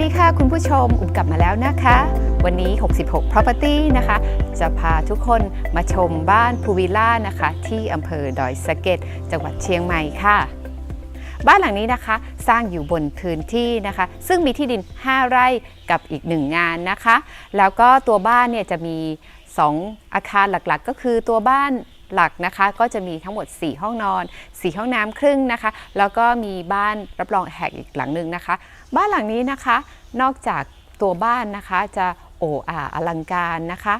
สดีค่ะคุณผู้ชมกลับมาแล้วนะคะวันนี้66 Property นะคะจะพาทุกคนมาชมบ้านพูวิลล่านะคะที่อำเภอดอยสะเก็ดจังหวัดเชียงใหม่ค่ะบ้านหลังนี้นะคะสร้างอยู่บนพื้นที่นะคะซึ่งมีที่ดิน5 ไร่กับอีก1งานนะคะแล้วก็ตัวบ้านเนี่ยจะมี2อาคารหลักๆก็คือตัวบ้านหลักนะคะก็จะมีทั้งหมด4ห้องนอน4ห้องน้ำครึ่งนะคะแล้วก็มีบ้านรับรองแขกอีกหลังนึงนะคะบ้านหลังนี้นะคะนอกจากตัวบ้านนะคะจะโอ้อาอลังการนะคะ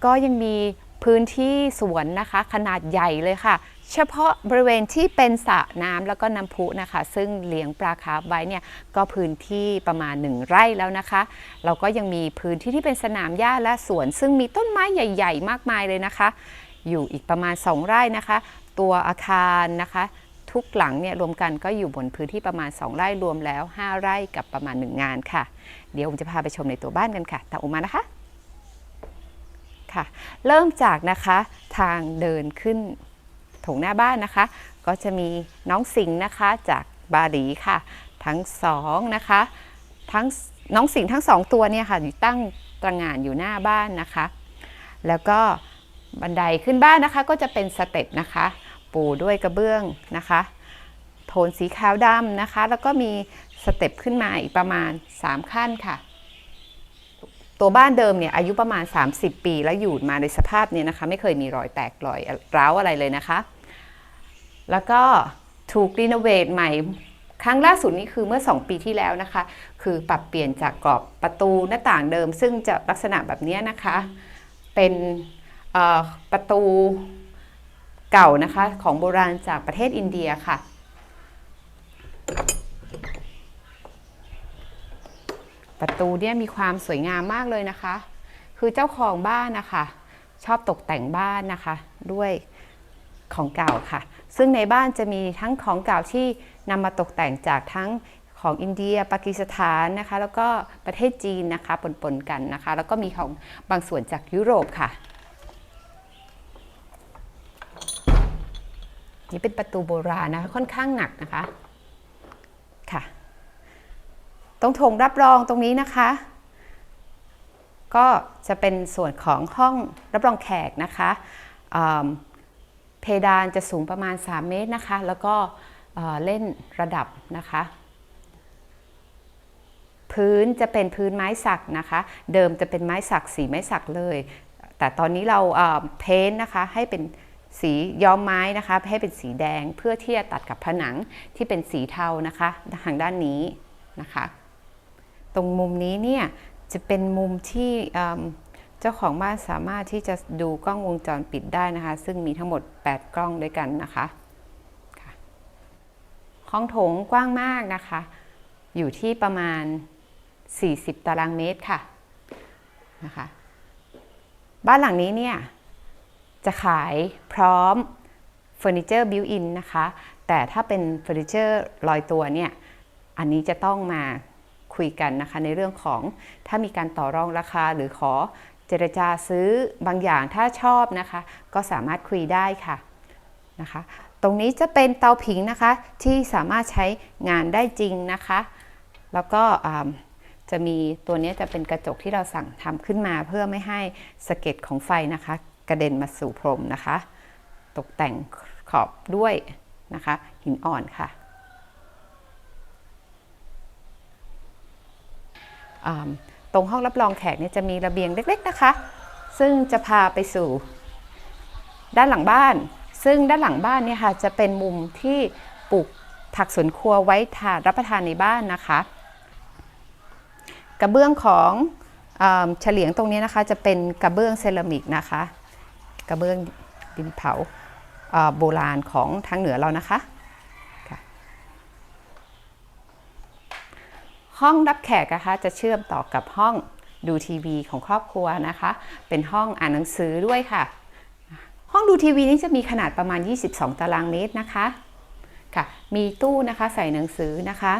ก็ยังมีพื้นที่สวนนะคะขนาดใหญ่เลยค่ะเฉพาะบริเวณที่เป็นสระน้ำแล้วก็น้ำพุนะคะซึ่งเลี้ยงปลาคาร์ฟไว้เนี่ยก็พื้นที่ประมาณ1 ไร่แล้วนะคะเราก็ยังมีพื้นที่ที่เป็นสนามหญ้าและสวนซึ่งมีต้นไม้ใหญ่ๆมากมายเลยนะคะอยู่อีกประมาณ2 ไร่นะคะตัวอาคารนะคะทุกหลังเนี่ยรวมกันก็อยู่บนพื้นที่ประมาณ2 ไร่รวมแล้ว5 ไร่กับประมาณ1 งานค่ะเดี๋ยวผมจะพาไปชมในตัวบ้านกันค่ะตามอุมานะคะค่ะเริ่มจากนะคะทางเดินขึ้นโถงหน้าบ้านนะคะก็จะมีน้องสิงห์นะคะจากบาหลีค่ะทั้ง2นะคะทั้งน้องสิงห์ทั้ง2ตัวเนี่ยค่ะตั้งตระหง่านอยู่หน้าบ้านนะคะแล้วก็บันไดขึ้นบ้านนะคะก็จะเป็นสเต็ปนะคะปูด้วยกระเบื้องนะคะโทนสีขาวดำนะคะแล้วก็มีสเต็ปขึ้นมาอีกประมาณ3 ขั้นค่ะตัวบ้านเดิมเนี่ยอายุประมาณ30 ปีแล้วอยู่มาในสภาพเนี่ยนะคะไม่เคยมีรอยแตกรอยร้าวอะไรเลยนะคะแล้วก็ถูกรีโนเวทใหม่ครั้งล่าสุดนี้คือเมื่อ2 ปีที่แล้วนะคะคือปรับเปลี่ยนจากกรอบประตูหน้าต่างเดิมซึ่งจะลักษณะแบบนี้นะคะเป็นประตูเก่านะคะของโบราณจากประเทศอินเดียค่ะประตูเนี่ยมีความสวยงามมากเลยนะคะคือเจ้าของบ้านนะคะชอบตกแต่งบ้านนะคะด้วยของเก่าค่ะซึ่งในบ้านจะมีทั้งของเก่าที่นำมาตกแต่งจากทั้งของอินเดียปากีสถานนะคะแล้วก็ประเทศจีนนะคะปนๆกันนะคะแล้วก็มีของบางส่วนจากยุโรปค่ะนี่เป็นประตูโบราณนะคะค่อนข้างหนักนะคะค่ะตรงโถงรับรองตรงนี้นะคะก็จะเป็นส่วนของห้องรับรองแขกนะคะเพดานจะสูงประมาณ3 เมตรนะคะแล้วก็เล่นระดับนะคะพื้นจะเป็นพื้นไม้สักนะคะเดิมจะเป็นไม้สักสีไม้สักเลยแต่ตอนนี้เราเพ้นท์นะคะให้เป็นสีย้อมไม้นะคะให้เป็นสีแดงเพื่อที่จะตัดกับผนังที่เป็นสีเทานะคะทางด้านนี้นะคะตรงมุมนี้เนี่ยจะเป็นมุมที่เจ้าของบ้านสามารถที่จะดูกล้องวงจรปิดได้นะคะซึ่งมีทั้งหมด8 กล้องด้วยกันนะคะห้องโถงกว้างมากนะคะอยู่ที่ประมาณ40 ตารางเมตรค่ะนะคะบ้านหลังนี้เนี่ยจะขายพร้อมเฟอร์นิเจอร์บิวอินนะคะแต่ถ้าเป็นเฟอร์นิเจอร์ลอยตัวเนี่ยอันนี้จะต้องมาคุยกันนะคะในเรื่องของถ้ามีการต่อรองราคาหรือขอเจรจาซื้อบางอย่างถ้าชอบนะคะก็สามารถคุยได้ค่ะนะคะตรงนี้จะเป็นเตาผิงนะคะที่สามารถใช้งานได้จริงนะคะแล้วก็จะมีตัวนี้จะเป็นกระจกที่เราสั่งทำขึ้นมาเพื่อไม่ให้สะเก็ดของไฟนะคะกระเด็นมาสู่พรมนะคะตกแต่งขอบด้วยนะคะหินอ่อนค่ะตรงห้องรับรองแขกเนี่ยจะมีระเบียงเล็กๆนะคะซึ่งจะพาไปสู่ด้านหลังบ้านซึ่งด้านหลังบ้านเนี่ยค่ะจะเป็นมุมที่ปลูกผักสวนครัวไว้ทานรับประทานในบ้านนะคะกระเบื้องของเฉลียงตรงนี้นะคะจะเป็นกระเบื้องเซรามิกนะคะกระเบื้องดินเผาโบราณของทางเหนือเรานะคะห้องรับแขกนะคะจะเชื่อมต่อกับห้องดูทีวีของครอบครัวนะคะเป็นห้องอ่านหนังสือด้วยค่ะห้องดูทีวีนี้จะมีขนาดประมาณ22 ตารางเมตรนะคะค่ะมีตู้นะคะใส่หนังสือนะคะ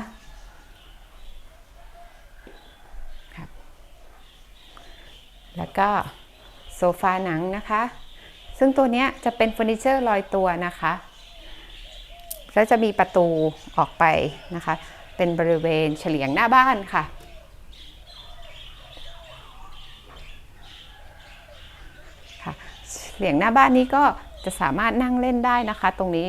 แล้วก็โซฟาหนังนะคะซึ่งตัวนี้จะเป็นเฟอร์นิเจอร์ลอยตัวนะคะแล้วจะมีประตูออกไปนะคะเป็นบริเวณเฉลียงหน้าบ้านค่ะ เสียงหน้าบ้านนี้ก็จะสามารถนั่งเล่นได้นะคะตรงนี้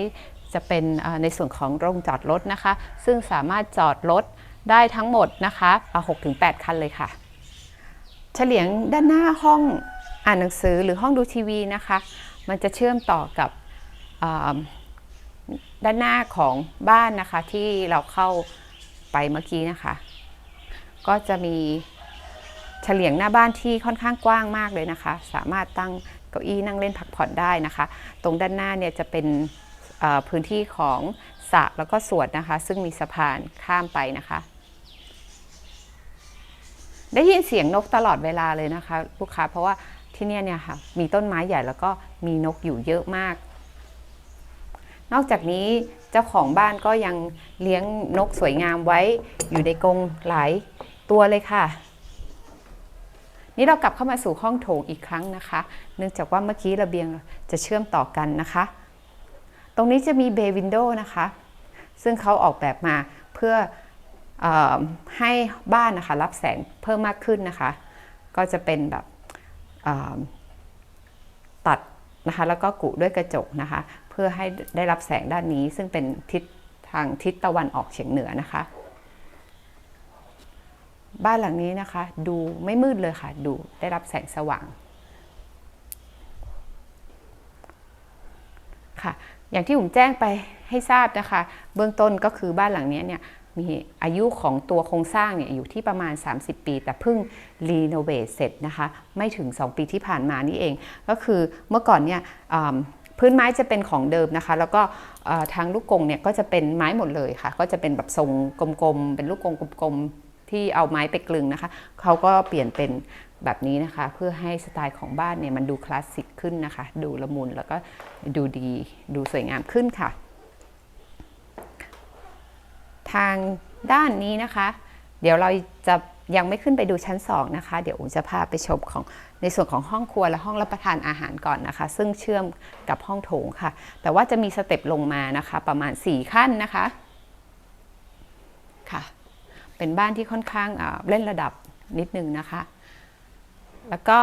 จะเป็นในส่วนของโรงจอดรถนะคะซึ่งสามารถจอดรถได้ทั้งหมดนะคะ 6-8 คันเลยค่ะเฉลียงด้านหน้าห้องอ่านหนังสือหรือห้องดูทีวีนะคะมันจะเชื่อมต่อกับด้านหน้าของบ้านนะคะที่เราเข้าไปเมื่อกี้นะคะก็จะมีเฉลียงหน้าบ้านที่ค่อนข้างกว้างมากเลยนะคะสามารถตั้งเก้าอี้นั่งเล่นพักผ่อนได้นะคะตรงด้านหน้าเนี่ยจะเป็นพื้นที่ของสระแล้วก็สวนนะคะซึ่งมีสะพานข้ามไปนะคะได้ยินเสียงนกตลอดเวลาเลยนะคะลูกค้าเพราะว่าที่นี่เนี่ยค่ะมีต้นไม้ใหญ่แล้วก็มีนกอยู่เยอะมากนอกจากนี้เจ้าของบ้านก็ยังเลี้ยงนกสวยงามไว้อยู่ในกรงหลายตัวเลยค่ะนี่เรากลับเข้ามาสู่ห้องโถงอีกครั้งนะคะเนื่องจากว่าเมื่อกี้ระเบียงจะเชื่อมต่อกันนะคะตรงนี้จะมีเบย์วินโดว์นะคะซึ่งเขาออกแบบมาเพื่อให้บ้านนะคะรับแสงเพิ่มมากขึ้นนะคะก็จะเป็นแบบตัดนะคะแล้วก็กุด้วยกระจกนะคะเพื่อให้ได้รับแสงด้านนี้ซึ่งเป็นทางทิศตะวันออกเฉียงเหนือนะคะบ้านหลังนี้นะคะดูไม่มืดเลยค่ะดูได้รับแสงสว่างค่ะอย่างที่ผมแจ้งไปให้ทราบนะคะเบื้องต้นก็คือบ้านหลังนี้เนี่ยมีอายุของตัวโครงสร้างเนี่ยอยู่ที่ประมาณ30 ปีแต่เพิ่งรีโนเวทเสร็จนะคะไม่ถึง2 ปีที่ผ่านมานี่เองก็คือเมื่อก่อนเนี่ยพื้นไม้จะเป็นของเดิมนะคะแล้วก็ทางลูกกรงเนี่ยก็จะเป็นไม้หมดเลยค่ะก็จะเป็นแบบทรงกลมๆเป็นลูกกรงกลมๆที่เอาไม้ไปกลึงนะคะเขาก็เปลี่ยนเป็นแบบนี้นะคะเพื่อให้สไตล์ของบ้านเนี่ยมันดูคลาสสิกขึ้นนะคะดูละมุนแล้วก็ดูดีดูสวยงามขึ้นค่ะทางด้านนี้นะคะเดี๋ยวเราจะยังไม่ขึ้นไปดูชั้น2นะคะเดี๋ยวจะพาไปชมของในส่วนของห้องครัวและห้องรับประทานอาหารก่อนนะคะซึ่งเชื่อมกับห้องโถงค่ะแต่ว่าจะมีสเต็ปลงมานะคะประมาณ4 ขั้นนะคะค่ะเป็นบ้านที่ค่อนข้างเล่นระดับนิดนึงนะคะแล้วก็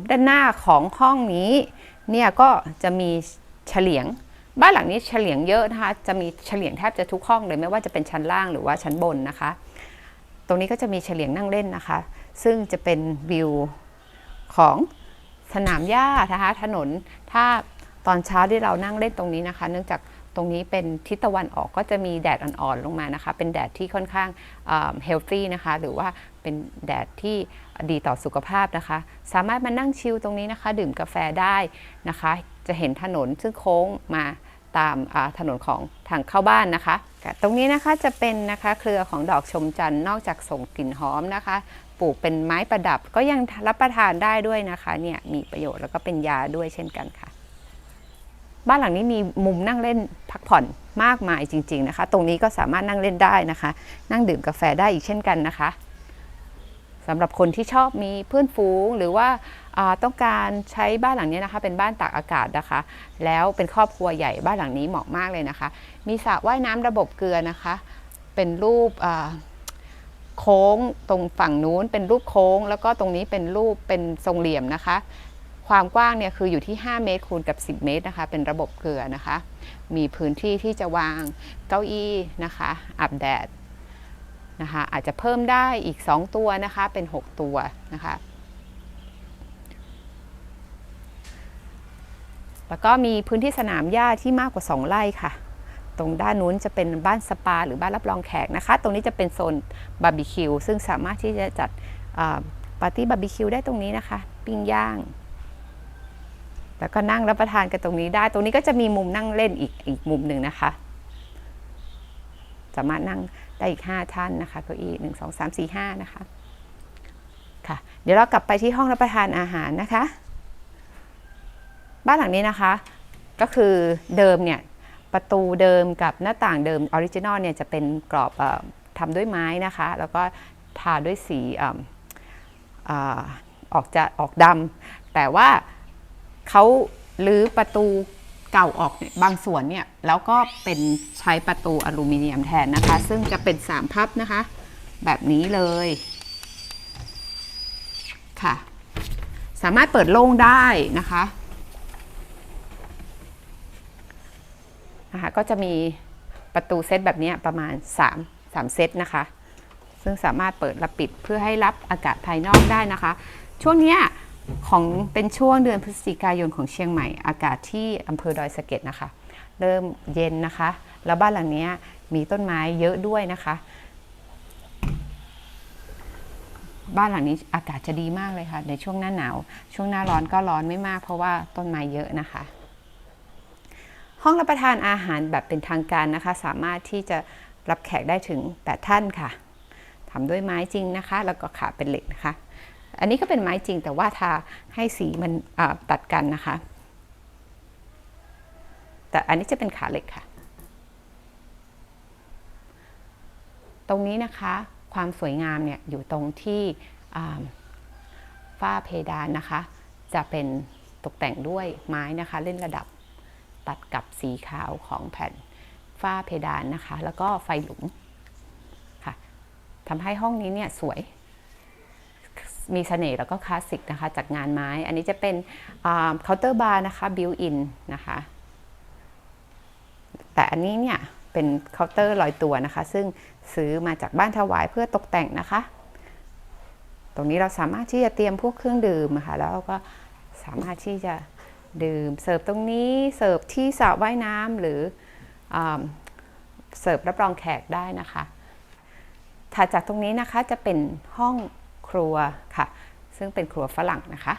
ด้านหน้าของห้องนี้เนี่ยก็จะมีเฉลียงบ้านหลังนี้เฉลียงเยอะนะคะจะมีเฉลียงแทบจะทุกห้องเลยไม่ว่าจะเป็นชั้นล่างหรือว่าชั้นบนนะคะตรงนี้ก็จะมีเฉลียงนั่งเล่นนะคะซึ่งจะเป็นวิวของสนามหญ้านะคะถนนถ้าตอนเช้าที่เรานั่งเล่นตรงนี้นะคะเนื่องจากตรงนี้เป็นทิศตะวันออกก็จะมีแดดอ่อนๆลงมานะคะเป็นแดดที่ค่อนข้างเฮลตี้นะคะหรือว่าเป็นแดดที่ดีต่อสุขภาพนะคะสามารถมานั่งชิลตรงนี้นะคะดื่มกาแฟได้นะคะจะเห็นถนนซึ่งโค้งมาตามถนนของทางเข้าบ้านนะคะตรงนี้นะคะจะเป็นนะคะเครือของดอกชมจันทร์นอกจากส่งกลิ่นหอมนะคะปลูกเป็นไม้ประดับก็ยังรับประทานได้ด้วยนะคะเนี่ยมีประโยชน์แล้วก็เป็นยาด้วยเช่นกันค่ะบ้านหลังนี้มีมุมนั่งเล่นพักผ่อนมากมายจริงๆนะคะตรงนี้ก็สามารถนั่งเล่นได้นะคะนั่งดื่มกาแฟได้อีกเช่นกันนะคะสำหรับคนที่ชอบมีเพื่อนฝูงหรือว่าต้องการใช้บ้านหลังนี้นะคะเป็นบ้านตากอากาศนะคะแล้วเป็นครอบครัวใหญ่บ้านหลังนี้เหมาะมากเลยนะคะมีสระว่ายน้ำระบบเกลือนะคะเป็นรูปโค้งตรงฝั่งนู้นเป็นรูปโค้งแล้วก็ตรงนี้เป็นรูปเป็นทรงเหลี่ยมนะคะความกว้างเนี่ยคืออยู่ที่5 เมตรคูณกับ10 เมตรนะคะเป็นระบบเกลือนะคะมีพื้นที่ที่จะวางเก้าอี้นะคะอาบแดดนะคะอาจจะเพิ่มได้อีก2 ตัวนะคะเป็น6 ตัวนะคะแล้วก็มีพื้นที่สนามหญ้าที่มากกว่า2 ไร่ค่ะตรงด้านนู้นจะเป็นบ้านสปาหรือบ้านรับรองแขกนะคะตรงนี้จะเป็นโซนบาร์บีคิวซึ่งสามารถที่จะจัดปาร์ตี้บาร์บีคิวได้ตรงนี้นะคะปิ้งย่างแล้วก็นั่งรับประทานกันตรงนี้ได้ตรงนี้ก็จะมีมุมนั่งเล่นอีกมุมหนึ่งนะคะสามารถนั่งได้อีก5 ท่านนะคะเก้าอี้1 2 3 4 5นะคะค่ะเดี๋ยวเรากลับไปที่ห้องรับประทานอาหารนะคะบ้านหลังนี้นะคะก็คือเดิมเนี่ยประตูเดิมกับหน้าต่างเดิมออริจินอลเนี่ยจะเป็นกรอบทำด้วยไม้นะคะแล้วก็ทาด้วยสีออกดำแต่ว่าเขาลื้อประตูเก่าออกบางส่วนเนี่ยแล้วก็เป็นใช้ประตูอลูมิเนียมแทนนะคะซึ่งจะเป็น3 พับนะคะแบบนี้เลยค่ะ สามารถเปิดโล่งได้นะคะก็จะมีประตูเซตแบบนี้ประมาณ3เซตนะคะซึ่งสามารถเปิดและปิดเพื่อให้รับอากาศภายนอกได้นะคะช่วงนี้ของเป็นช่วงเดือนพฤศจิกายนของเชียงใหม่อากาศที่อำเภอดอยสะเก็ดนะคะเริ่มเย็นนะคะแล้วบ้านหลังนี้มีต้นไม้เยอะด้วยนะคะบ้านหลังนี้อากาศจะดีมากเลยค่ะในช่วงหน้าหนาวช่วงหน้าร้อนก็ร้อนไม่มากเพราะว่าต้นไม้เยอะนะคะห้องรับประทานอาหารแบบเป็นทางการนะคะสามารถที่จะรับแขกได้ถึง8ท่านค่ะทำด้วยไม้จริงนะคะแล้วก็ขาเป็นเหล็กนะคะอันนี้ก็เป็นไม้จริงแต่ว่าทาให้สีมันตัดกันนะคะแต่อันนี้จะเป็นขาเหล็กค่ะตรงนี้นะคะความสวยงามเนี่ยอยู่ตรงที่ฝ้าเพดานนะคะจะเป็นตกแต่งด้วยไม้นะคะเล่นระดับตัดกับสีขาวของแผ่นฝ้าเพดานนะคะแล้วก็ไฟหลุมค่ะทำให้ห้องนี้เนี่ยสวยมีเสน่ห์แล้วก็คลาสสิกนะคะจากงานไม้อันนี้จะเป็นเคาน์เตอร์บาร์นะคะบิวอินนะคะแต่อันนี้เนี่ยเป็นเคาน์เตอร์ลอยตัวนะคะซึ่งซื้อมาจากบ้านถวายเพื่อตกแต่งนะคะตรงนี้เราสามารถที่จะเตรียมพวกเครื่องดื่มนะคะแล้วก็สามารถที่จะดื่มเสิร์ฟตรงนี้เสิร์ฟที่สระว่ายน้ำหรือเสิร์ฟรับรองแขกได้นะคะถัดจากตรงนี้นะคะจะเป็นห้องครัวค่ะซึ่งเป็นครัวฝรั่งนะคะ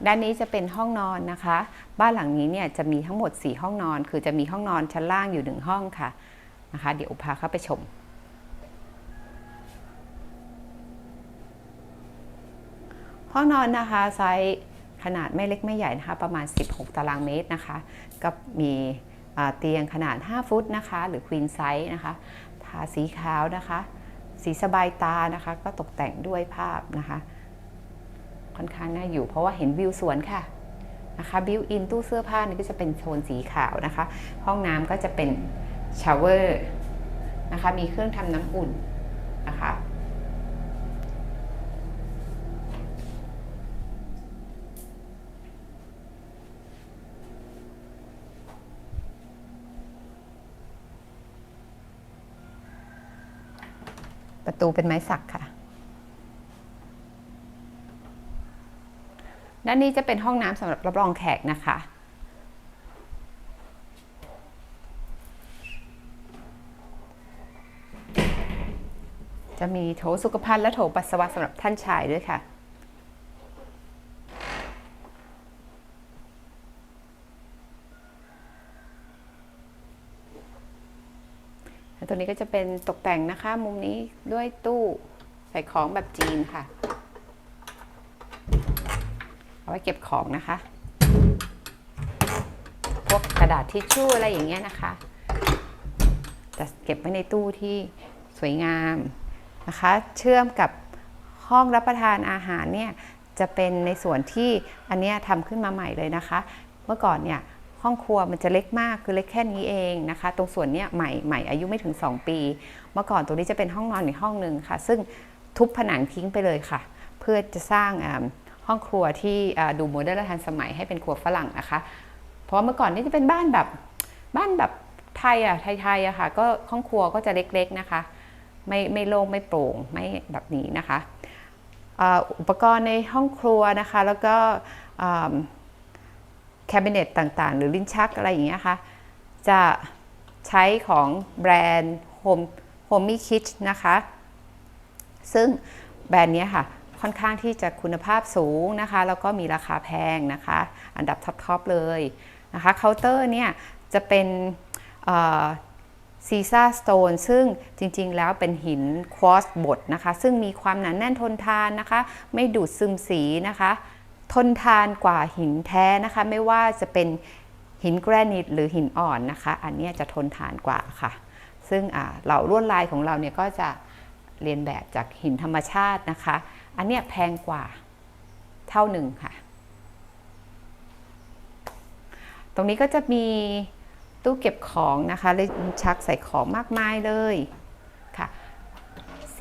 ด้านนี้จะเป็นห้องนอนนะคะบ้านหลังนี้เนี่ยจะมีทั้งหมด4ห้องนอนคือจะมีห้องนอนชั้นล่างอยู่1ห้องค่ะนะคะเดี๋ยวพาเข้าไปชมห้องนอนนะคะไซส์ขนาดไม่เล็กไม่ใหญ่นะคะประมาณ16ตารางเมตรนะคะก็มีเตียงขนาด5ฟุตนะคะหรือควีนไซส์นะคะทาสีขาวนะคะสีสบายตานะคะก็ตกแต่งด้วยภาพนะคะค่อนข้างน่าอยู่เพราะว่าเห็นวิวสวนค่ะนะคะบิวอินตู้เสื้อผ้านี่ก็จะเป็นโทนสีขาวนะคะห้องน้ำก็จะเป็นชาวเวอร์นะคะมีเครื่องทำน้ำอุ่นนะคะประตูเป็นไม้สักค่ะด้านนี้จะเป็นห้องน้ำสำหรับรับรองแขกนะคะจะมีโถสุขภัณฑ์และโถปัสสาวะสำหรับท่านชายด้วยค่ะตัวนี้ก็จะเป็นตกแต่งนะคะมุมนี้ด้วยตู้ใส่ของแบบจีนค่ะเอาไว้เก็บของนะคะพวกกระดาษทิชชู่อะไรอย่างเงี้ยนะคะจะเก็บไว้ในตู้ที่สวยงามนะคะเชื่อมกับห้องรับประทานอาหารเนี่ยจะเป็นในส่วนที่อันนี้ทำขึ้นมาใหม่เลยนะคะเมื่อก่อนเนี่ยห้องครัวมันจะเล็กมากคือเล็กแค่นี้เองนะคะตรงส่วนนี้ใหม่อายุไม่ถึง2ปีเมื่อก่อนตรงนี้จะเป็นห้องนอนอีกห้องนึงค่ะซึ่งทุบผนังทิ้งไปเลยค่ะเพื่อจะสร้างห้องครัวที่ดูโมเดิร์นและทันสมัยให้เป็นครัวฝรั่งนะคะเพราะเมื่อก่อนนี่จะเป็นบ้านแบบไทยไทยอะค่ะก็ห้องครัวก็จะเล็กๆนะคะไม่โล่งไม่โปร่งไม่แบบนี้นะคะอุปกรณ์ในห้องครัวนะคะแล้วก็แคบิเนตต่างๆหรือลิ้นชักอะไรอย่างเงี้ยค่ะจะใช้ของแบรนด์ Homey Kitch นะคะซึ่งแบรนด์นี้ค่ะค่อนข้างที่จะคุณภาพสูงนะคะแล้วก็มีราคาแพงนะคะอันดับท็อปเลยนะคะเคาน์เตอร์เนี่ยจะเป็นซีซ่าสโตนซึ่งจริงๆแล้วเป็นหินควอตซ์บดนะคะซึ่งมีความหนาแน่นทนทานนะคะไม่ดูดซึมสีนะคะทนทานกว่าหินแท้นะคะไม่ว่าจะเป็นหินแกรนิตหรือหินอ่อนนะคะอันนี้จะทนทานกว่าค่ะซึ่งเหล่าลวดลายของเราเนี่ยก็จะเรียนแบบจากหินธรรมชาตินะคะอันนี้แพงกว่าเท่าหนึ่งค่ะตรงนี้ก็จะมีตู้เก็บของนะคะลิ้นชักใส่ของมากมายเลยค่ะ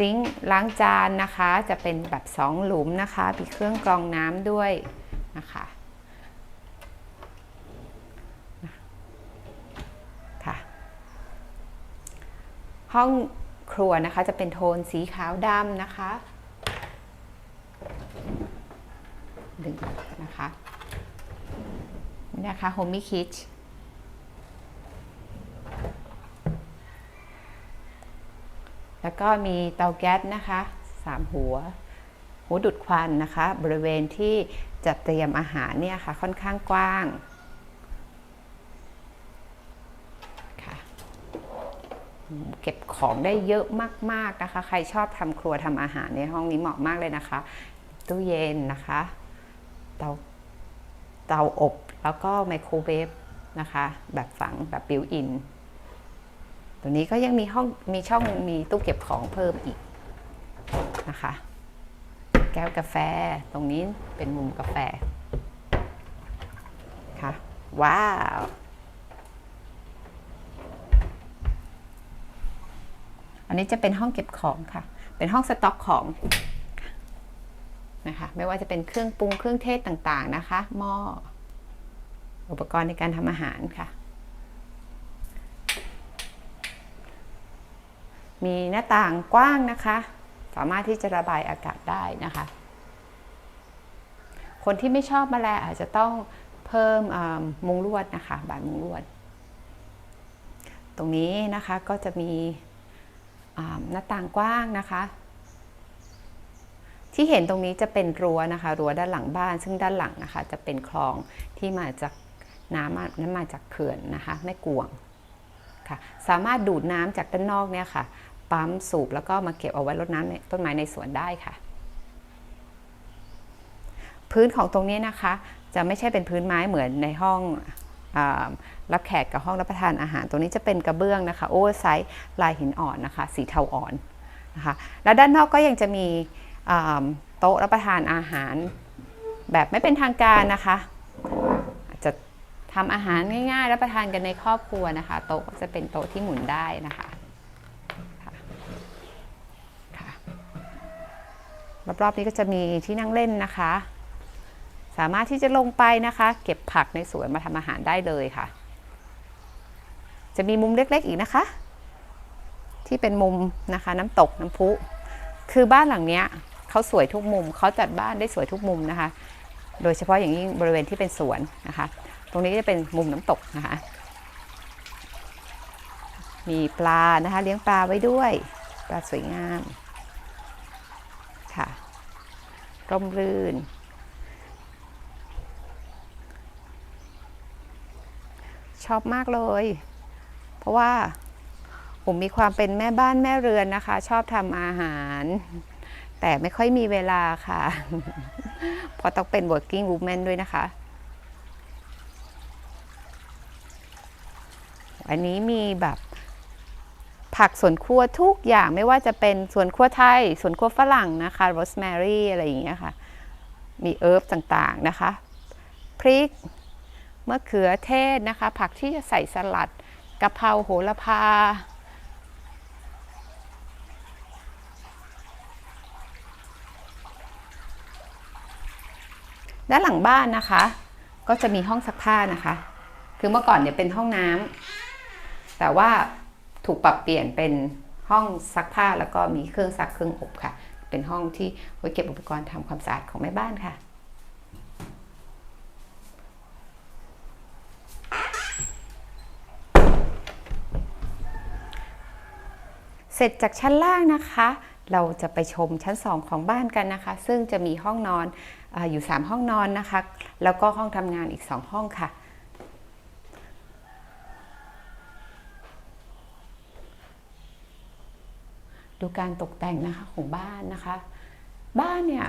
ซิงค์ล้างจานนะคะจะเป็นแบบ2หลุมนะคะมีเครื่องกรองน้ำด้วยนะคะค่ะห้องครัวนะคะจะเป็นโทนสีขาวดำนะคะดึงนะคะนี่นะคะ Homey Kitchen แล้วก็มีเตาแก๊สนะคะ3หัวดูดควันนะคะบริเวณที่จัดเตรียมอาหารเนี่ยค่ะค่อนข้างกว้างค่ะเก็บของได้เยอะมากๆนะคะใครชอบทำครัวทำอาหารในห้องนี้เหมาะมากเลยนะคะตู้เย็นนะคะเตาอบแล้วก็ไมโครเวฟนะคะแบบฝังแบบบิวอินตัวนี้ก็ยังมีช่องมีตู้เก็บของเพิ่มอีกนะคะแก้วกาแฟตรงนี้เป็นมุมกาแฟค่ะว้าวอันนี้จะเป็นห้องเก็บของค่ะเป็นห้องสต็อกของนะคะไม่ว่าจะเป็นเครื่องปรุงเครื่องเทศต่างๆนะคะหม้ออุปกรณ์ในการทำอาหารค่ะมีหน้าต่างกว้างนะคะสามารถที่จะระบายอากาศได้นะคะคนที่ไม่ชอบแมลงอาจจะต้องเพิ่มมุงลวดนะคะบานมุงลวดตรงนี้นะคะก็จะมีหน้าต่างกว้างนะคะที่เห็นตรงนี้จะเป็นรั้วนะคะรั้วด้านหลังบ้านซึ่งด้านหลังนะคะจะเป็นคลองที่มาจากน้ำมาจากเขื่อนนะคะแม่กวงค่ะสามารถดูดน้ำจากด้านนอกเนี่ยค่ะปั๊มสูบแล้วก็มาเก็บเอาไว้รดน้ำต้นไม้ในสวนได้ค่ะพื้นของตรงนี้นะคะจะไม่ใช่เป็นพื้นไม้เหมือนในห้องรับแขกกับห้องรับประทานอาหารตรงนี้จะเป็นกระเบื้องนะคะโอเวอร์ไซส์ลายหินอ่อนนะคะสีเทาอ่อนนะคะแล้วด้านนอกก็ยังจะมีโต๊ะรับประทานอาหารแบบไม่เป็นทางการนะคะจะทำอาหารง่ายๆรับประทานกันในครอบครัวนะคะโต๊ะจะเป็นโต๊ะที่หมุนได้นะคะรอบๆนี้ก็จะมีที่นั่งเล่นนะคะสามารถที่จะลงไปนะคะเก็บผักในสวนมาทำอาหารได้เลยค่ะจะมีมุมเล็กๆอีกนะคะที่เป็นมุมนะคะน้ำตกน้ำพุคือบ้านหลังนี้เขาสวยทุกมุมเขาจัดบ้านได้สวยทุกมุมนะคะโดยเฉพาะอย่างยิ่งบริเวณที่เป็นสวนนะคะตรงนี้จะเป็นมุมน้ำตกนะคะมีปลานะคะเลี้ยงปลาไว้ด้วยปลาสวยงามค่ะร่มรื่นชอบมากเลยเพราะว่าผมมีความเป็นแม่บ้านแม่เรือนนะคะชอบทำอาหารแต่ไม่ค่อยมีเวลาค่ะเพราะต้องเป็น working woman ด้วยนะคะอันนี้มีแบบผักสวนครัวทุกอย่างไม่ว่าจะเป็นสวนครัวไทยสวนครัวฝรั่งนะคะโรสแมรี่อะไรอย่างเงี้ยค่ะมีเอิร์ฟต่างๆนะคะพริกมะเขือเทศนะคะผักที่จะใส่สลัดกะเพราโหระพาด้านหลังบ้านนะคะก็จะมีห้องซักผ้านะคะคือเมื่อก่อนเนี่ยเป็นห้องน้ำแต่ว่าถูกปรับเปลี่ยนเป็นห้องซักผ้าแล้วก็มีเครื่องซักเครื่องอบค่ะเป็นห้องที่ไว้เก็บอุปกรณ์ทำความสะอาดของแม่บ้านค่ะเสร็จจากชั้นล่างนะคะเราจะไปชมชั้น2ของบ้านกันนะคะซึ่งจะมีห้องนอนอยู่3ห้องนอนนะคะแล้วก็ห้องทำงานอีก2ห้องค่ะดูการตกแต่งนะคะของบ้านนะคะบ้านเนี่ย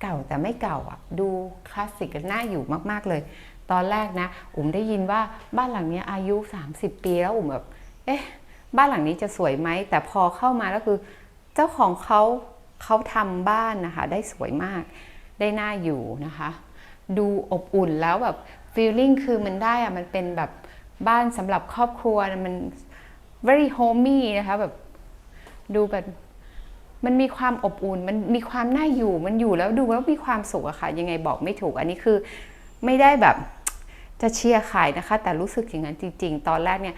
เก่าแต่ไม่เก่าอ่ะดูคลาสสิกน่าอยู่มากๆเลยตอนแรกนะอุ๋มได้ยินว่าบ้านหลังนี้อายุ30 ปีแล้วอุ๋มแบบเอ๊ะบ้านหลังนี้จะสวยไหมแต่พอเข้ามาแล้วคือเจ้าของเขาทำบ้านนะคะได้สวยมากได้น่าอยู่นะคะดูอบอุ่นแล้วแบบฟีลลิ่งคือมันได้อะมันเป็นแบบบ้านสำหรับครอบครัวมัน very homey นะคะแบบดูแบบ มันมีความอบอุ่นมันมีความน่าอยู่มันอยู่แล้วดูแล้วมีความสุขอะค่ะยังไงบอกไม่ถูกอันนี้คือไม่ได้แบบจะเชียร์ขายนะคะแต่รู้สึกอย่างนั้นจริงๆตอนแรกเนี่ย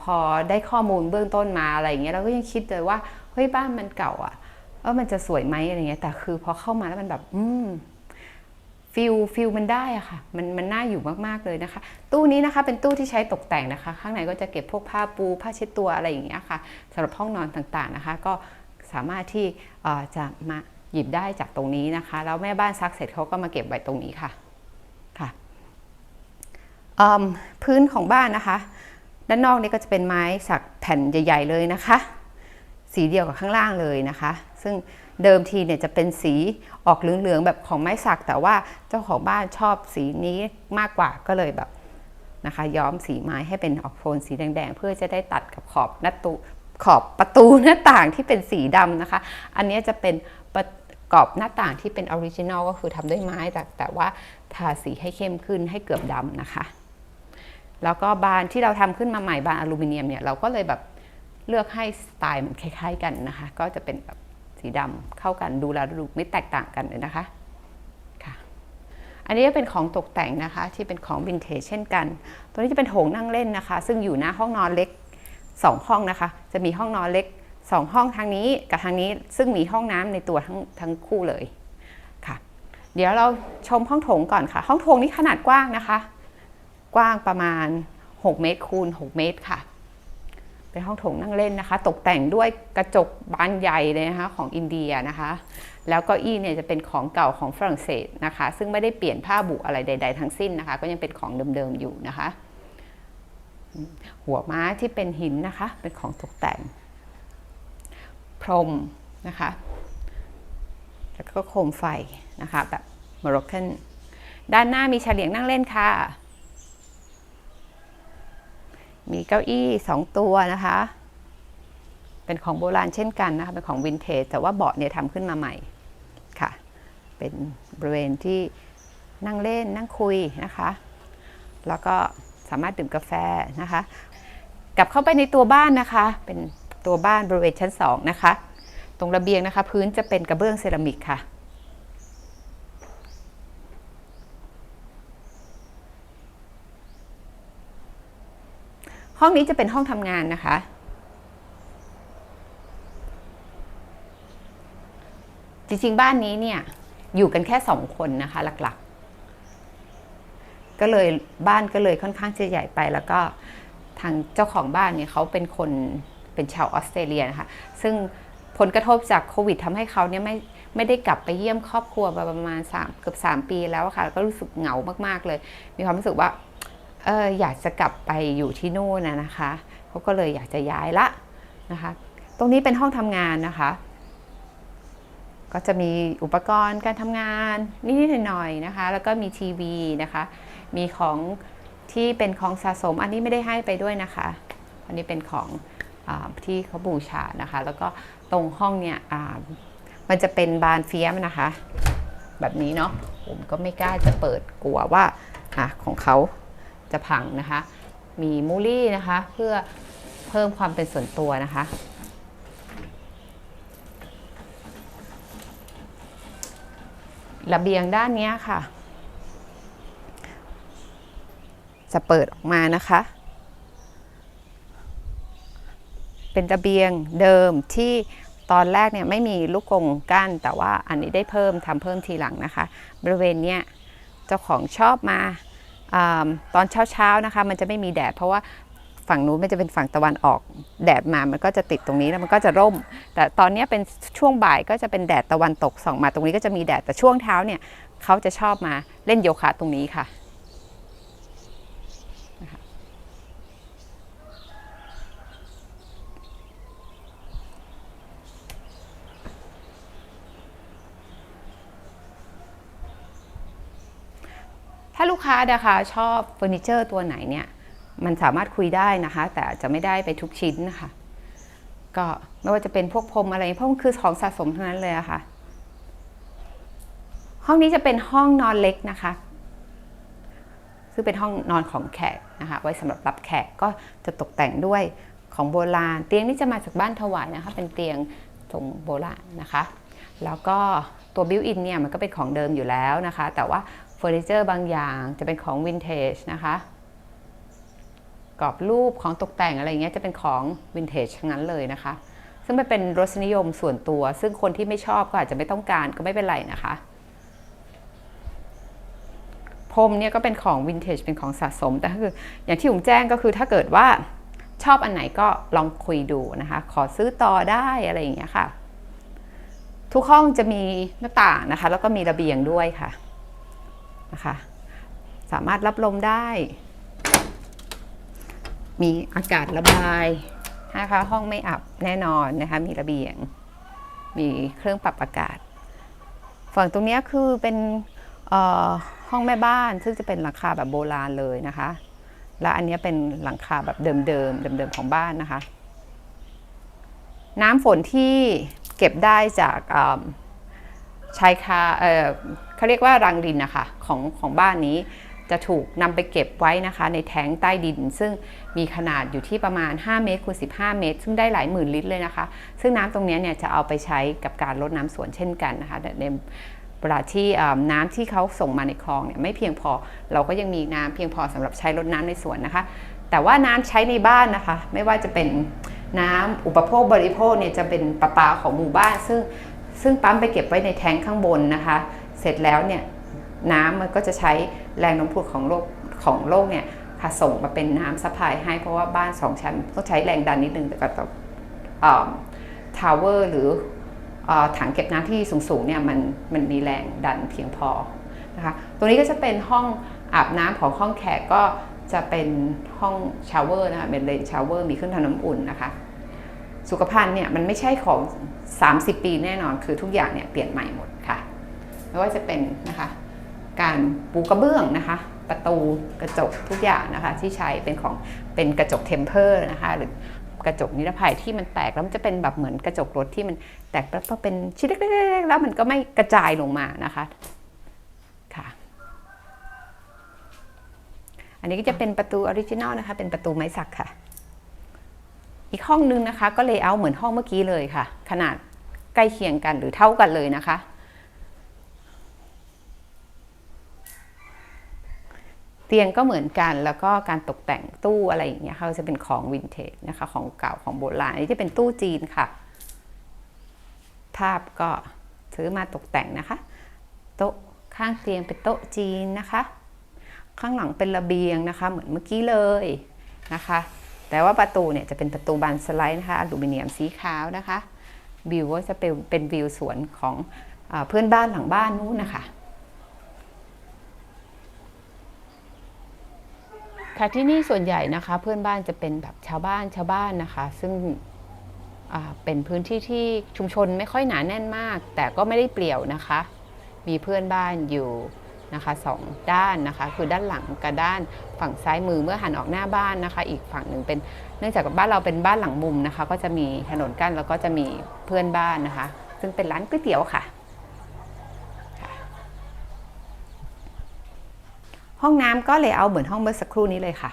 พอได้ข้อมูลเบื้องต้นมาอะไรอย่างเงี้ยเราก็ยังคิดเลยว่าเฮ้ยบ้านมันเก่าอะมันจะสวยไหมอะไรเงี้ยแต่คือพอเข้ามาแล้วมันแบบฟิลมันได้อะค่ะมันน่าอยู่มากๆเลยนะคะตู้นี้นะคะเป็นตู้ที่ใช้ตกแต่งนะคะข้างในก็จะเก็บพวกผ้าปูผ้าเช็ดตัวอะไรอย่างเงี้ยค่ะสำหรับห้องนอนต่างๆนะคะก็สามารถที่จะมาหยิบได้จากตรงนี้นะคะแล้วแม่บ้านซักเสร็จเขาก็มาเก็บไว้ตรงนี้ค่ะพื้นของบ้านนะคะด้านนอกนี่ก็จะเป็นไม้สักแผ่นใหญ่ๆเลยนะคะสีเดียวกับข้างล่างเลยนะคะซึ่งเดิมทีเนี่ยจะเป็นสีออกเหลืองๆแบบของไม้สักแต่ว่าเจ้าของบ้านชอบสีนี้มากกว่าก็เลยแบบนะคะย้อมสีไม้ให้เป็นออกโทนสีแดงๆเพื่อจะได้ตัดกับขอบประตูหน้าต่างที่เป็นสีดำนะคะอันนี้จะเป็นกรอบหน้าต่างที่เป็นออริจินอลก็คือทำด้วยไม้แต่ว่าทาสีให้เข้มขึ้นให้เกือบดำนะคะแล้วก็บานที่เราทำขึ้นมาใหม่บานอลูมิเนียมเนี่ยเราก็เลยแบบเลือกให้สไตล์มันคล้ายๆกันนะคะก็จะเป็นแบบสีดำเข้ากันดูแล้วดูไม่แตกต่างกันเลยนะคะค่ะอันนี้จะเป็นของตกแต่งนะคะที่เป็นของวินเทจเช่นกันตัวนี้จะเป็นโถงนั่งเล่นนะคะซึ่งอยู่หน้าห้องนอนเล็ก2ห้องนะคะจะมีห้องนอนเล็ก2ห้องทางนี้กับทางนี้ซึ่งมีห้องน้ำในตัวทั้งคู่เลยค่ะเดี๋ยวเราชมห้องโถงก่อนค่ะห้องโถงนี้ขนาดกว้างนะคะกว้างประมาณ6เมตรคูณ6เมตรค่ะเป็นห้องโถงนั่งเล่นนะคะตกแต่งด้วยกระจกบานใหญ่เลยนะคะของอินเดียนะคะแล้วเก้าอี้เนี่ยจะเป็นของเก่าของฝรั่งเศสนะคะซึ่งไม่ได้เปลี่ยนผ้าบุอะไรใดๆทั้งสิ้นนะคะก็ยังเป็นของเดิมๆอยู่นะคะหัวม้าที่เป็นหินนะคะเป็นของตกแต่งพรมนะคะแล้วก็โคมไฟนะคะแบบโมร็อกกันด้านหน้ามีเฉลียงนั่งเล่นค่ะมีเก้าอี้2ตัวนะคะเป็นของโบราณเช่นกันนะคะเป็นของวินเทจแต่ว่าเบาะเนี่ยทำขึ้นมาใหม่ค่ะเป็นบริเวณที่นั่งเล่นนั่งคุยนะคะแล้วก็สามารถดื่มกาแฟนะคะกลับเข้าไปในตัวบ้านนะคะเป็นตัวบ้านบริเวณชั้น2นะคะตรงระเบียงนะคะพื้นจะเป็นกระเบื้องเซรามิกค่ะห้องนี้จะเป็นห้องทำงานนะคะจริงๆบ้านนี้เนี่ยอยู่กันแค่2คนนะคะหลักๆก็เลยบ้านก็เลยค่อนข้างจะใหญ่ไปแล้วก็ทางเจ้าของบ้านเนี่ยเขาเป็นชาวออสเตรเลียนะคะซึ่งผลกระทบจากโควิดทำให้เขาเนี่ยไม่ได้กลับไปเยี่ยมครอบครัวประมาณเกือบ3 ปีแล้วค่ะก็รู้สึกเหงามากๆเลยมีความรู้สึกว่าอยากจะกลับไปอยู่ที่นู่นนะคะเขาก็เลยอยากจะย้ายละนะคะตรงนี้เป็นห้องทำงานนะคะก็จะมีอุปกรณ์การทำงานนิดๆหน่อยๆนะคะแล้วก็มีทีวีนะคะมีของที่เป็นของสะสมอันนี้ไม่ได้ให้ไปด้วยนะคะอันนี้เป็นของที่เขาบูชานะคะแล้วก็ตรงห้องเนี่ยมันจะเป็นบานเฟียมนะคะแบบนี้เนาะผมก็ไม่กล้าจะเปิดกลัวว่าของเขาจะพังนะคะมีมูลี่นะคะเพื่อเพิ่มความเป็นส่วนตัวนะคะระเบียงด้านนี้ค่ะจะเปิดออกมานะคะเป็นระเบียงเดิมที่ตอนแรกเนี่ยไม่มีลูกกรงกั้นแต่ว่าอันนี้ได้ทำเพิ่มทีหลังนะคะบริเวณเนี้ยเจ้าของชอบมาตอนเช้านะคะมันจะไม่มีแดดเพราะว่าฝั่งนู้นมันจะเป็นฝั่งตะวันออกแดดมามันก็จะติดตรงนี้แล้วมันก็จะร่มแต่ตอนนี้เป็นช่วงบ่ายก็จะเป็นแดดตะวันตกส่องมาตรงนี้ก็จะมีแดดแต่ช่วงเช้าเนี่ยเขาจะชอบมาเล่นโยคะตรงนี้ค่ะถ้าลูกค้านะคะชอบเฟอร์นิเจอร์ตัวไหนเนี่ยมันสามารถคุยได้นะคะแต่จะไม่ได้ไปทุกชิ้นนะคะก็ไม่ว่าจะเป็นพวกพรมอะไรเพราะมันคือของสะสมทั้งนั้นเลยอะค่ะห้องนี้จะเป็นห้องนอนเล็กนะคะซึ่งเป็นห้องนอนของแขกนะคะไว้สำหรับรับแขกก็จะตกแต่งด้วยของโบราณเตียงนี้จะมาจากบ้านถวายนะคะเป็นเตียง ทรงโบราณนะคะแล้วก็ตัวบิวอินเนี่ยมันก็เป็นของเดิมอยู่แล้วนะคะแต่ว่าเฟอร์นิเจอร์บางอย่างจะเป็นของวินเทจนะคะกรอบรูปของตกแต่งอะไรเงี้ยจะเป็นของวินเทจทั้งนั้นเลยนะคะซึ่งมันเป็นรสนิยมส่วนตัวซึ่งคนที่ไม่ชอบก็อาจจะไม่ต้องการก็ไม่เป็นไรนะคะพรมเนี่ยก็เป็นของวินเทจเป็นของสะสมแต่คืออย่างที่ผมแจ้งก็คือถ้าเกิดว่าชอบอันไหนก็ลองคุยดูนะคะขอซื้อต่อได้อะไรอย่างเงี้ยค่ะทุกห้องจะมีหน้าต่างนะคะแล้วก็มีระเบียงด้วยค่ะนะคะสามารถรับลมได้มีอากาศระบายนะคะห้องไม่อับแน่นอนนะคะมีระเบียงมีเครื่องปรับอากาศฝั่งตรงนี้คือเป็นห้องแม่บ้านซึ่งจะเป็นหลังคาแบบโบราณเลยนะคะและอันนี้เป็นหลังคาแบบเดิมของบ้านนะคะน้ำฝนที่เก็บได้จากชายคาเขาเรียกว่ารังดินนะคะของบ้านนี้จะถูกนำไปเก็บไว้นะคะในแท้งใต้ดินซึ่งมีขนาดอยู่ที่ประมาณ5 เมตรคูณ 15 เมตรซึ่งได้หลายหมื่นลิตรเลยนะคะซึ่งน้ำตรงนี้เนี่ยจะเอาไปใช้กับการรดน้ำสวนเช่นกันนะคะในเวลาที่น้ำที่เขาส่งมาในคลองเนี่ยไม่เพียงพอเราก็ยังมีน้ำเพียงพอสำหรับใช้รดน้ำในสวนนะคะแต่ว่าน้ำใช้ในบ้านนะคะไม่ว่าจะเป็นน้ำอุปโภคบริโภคเนี่ยจะเป็นประปาของหมู่บ้านซึ่งปั๊มไปเก็บไว้ในแท้งข้างบนนะคะเสร็จแล้วเนี่ยน้ำมันก็จะใช้แรงโน้มถ่วงของโลกเนี่ยค่ะส่งมาเป็นน้ำซัพพลายให้เพราะว่าบ้าน2 ชั้นต้องใช้แรงดันนิดนึงแต่ก็ต้องทาวเวอร์หรือถังเก็บน้ำที่สูงเนี่ยมันมีแรงดันเพียงพอนะคะตรงนี้ก็จะเป็นห้องอาบน้ำของห้องแขกก็จะเป็นห้องชาวเวอร์นะคะเป็นเรนชาวเวอร์มีเครื่องทำน้ำอุ่นนะคะสุขภัณฑ์เนี่ยมันไม่ใช่ของ30 ปีแน่นอนคือทุกอย่างเนี่ยเปลี่ยนใหม่หมดค่ะไม่ว่าจะเป็นนะคะการปูกระเบื้องนะคะประตูกระจกทุกอย่างนะคะที่ใช้เป็นกระจกเทมเพอร์นะคะหรือกระจกนิรภัยที่มันแตกแล้วมันจะเป็นแบบเหมือนกระจกรถที่มันแตกแล้วก็เป็นชิ้นเล็กๆแล้วมันก็ไม่กระจายลงมานะคะค่ะอันนี้ก็จะเป็นประตูออริจินอลนะคะเป็นประตูไม้สักค่ะอีกห้องนึงนะคะก็เลเยอร์เหมือนห้องเมื่อกี้เลยค่ะขนาดใกล้เคียงกันหรือเท่ากันเลยนะคะเตียงก็เหมือนกันแล้วก็การตกแต่งตู้อะไรอย่างเงี้ยเขาจะเป็นของวินเทจนะคะของเก่าของโบราณอันนี้จะเป็นตู้จีนค่ะภาพก็ซื้อมาตกแต่งนะคะโต๊ะข้างเตียงเป็นโต๊ะจีนนะคะข้างหลังเป็นระเบียงนะคะเหมือนเมื่อกี้เลยนะคะแต่ว่าประตูเนี่ยจะเป็นประตูบานสไลด์นะคะอลูมิเนียมสีขาวนะคะวิวก็จะเป็นวิวสวนของเพื่อนบ้านหลังบ้านนู้นนะคะค่ะที่นี่ส่วนใหญ่นะคะเพื่อนบ้านจะเป็นแบบชาวบ้านนะคะซึ่งเป็นพื้นที่ที่ชุมชนไม่ค่อยหนาแน่นมากแต่ก็ไม่ได้เปลี่ยวนะคะมีเพื่อนบ้านอยู่นะคะ2 ด้านนะคะคือด้านหลังกับด้านฝั่งซ้ายมือเมื่อหันออกหน้าบ้านนะคะอีกฝั่งหนึ่งเป็นเนื่องจากบ้านเราเป็นบ้านหลังมุมนะคะก็จะมีถนนกั้นแล้วก็จะมีเพื่อนบ้านนะคะซึ่งเป็นร้านก๋วยเตี๋ยวค่ะห้องน้ำก็เลเยอร์เหมือนห้องเมื่อสักครู่นี้เลยค่ะ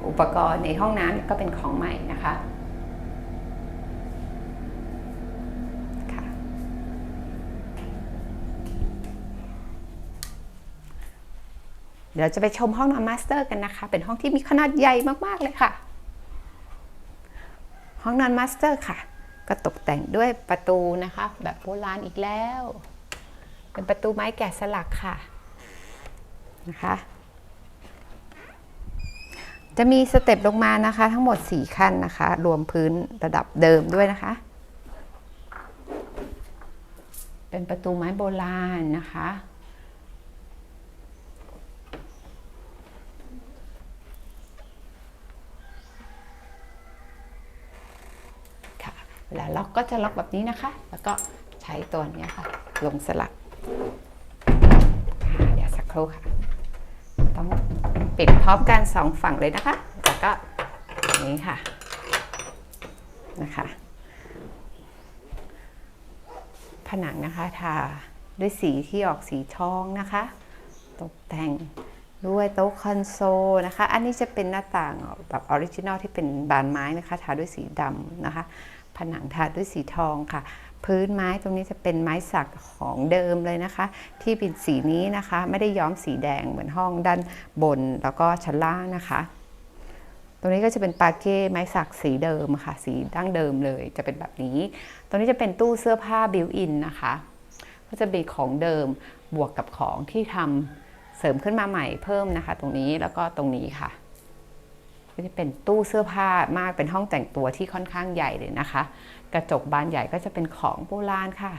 อุปกรณ์ในห้องน้ำก็เป็นของใหม่นะคะเดี๋ยวจะไปชมห้องนอนมาสเตอร์กันนะคะเป็นห้องที่มีขนาดใหญ่มากๆเลยค่ะห้องนอนมาสเตอร์ค่ะก็ตกแต่งด้วยประตูนะคะแบบโบราณอีกแล้วเป็นประตูไม้แกะสลักค่ะนะคะจะมีสเต็ปลงมานะคะทั้งหมด4 ขั้นนะคะรวมพื้นระดับเดิมด้วยนะคะเป็นประตูไม้โบราณนะคะเวลาล็อกก็จะล็อกแบบนี้นะคะแล้วก็ใช้ตัวนี้ค่ะลงสลักเดี๋ยวสักครู่ค่ะต้องปิดพร้อมกัน2 ฝั่งเลยนะคะแล้วก็นี้ค่ะนะคะผนังนะคะทาด้วยสีที่ออกสีทองนะคะตกแต่ง ด้วยโต๊ะคอนโซลนะคะอันนี้จะเป็นหน้าต่างแบบออริจินอลที่เป็นบานไม้นะคะทาด้วยสีดำนะคะผนังทาด้วยสีทองค่ะพื้นไม้ตรงนี้จะเป็นไม้สักของเดิมเลยนะคะที่เป็นสีนี้นะคะไม่ได้ย้อมสีแดงเหมือนห้องด้านบนแล้วก็ชั้นล่างนะคะตรงนี้ก็จะเป็นปาเก้ไม้สักสีเดิมค่ะสีดั้งเดิมเลยจะเป็นแบบนี้ตรงนี้จะเป็นตู้เสื้อผ้าบิวอินนะคะก็จะมีของเดิมบวกกับของที่ทำเสริมขึ้นมาใหม่เพิ่มนะคะตรงนี้แล้วก็ตรงนี้ค่ะก็จะเป็นตู้เสื้อผ้ามากเป็นห้องแต่งตัวที่ค่อนข้างใหญ่เลยนะคะกระจกบานใหญ่ก็จะเป็นของโบราณค่ะ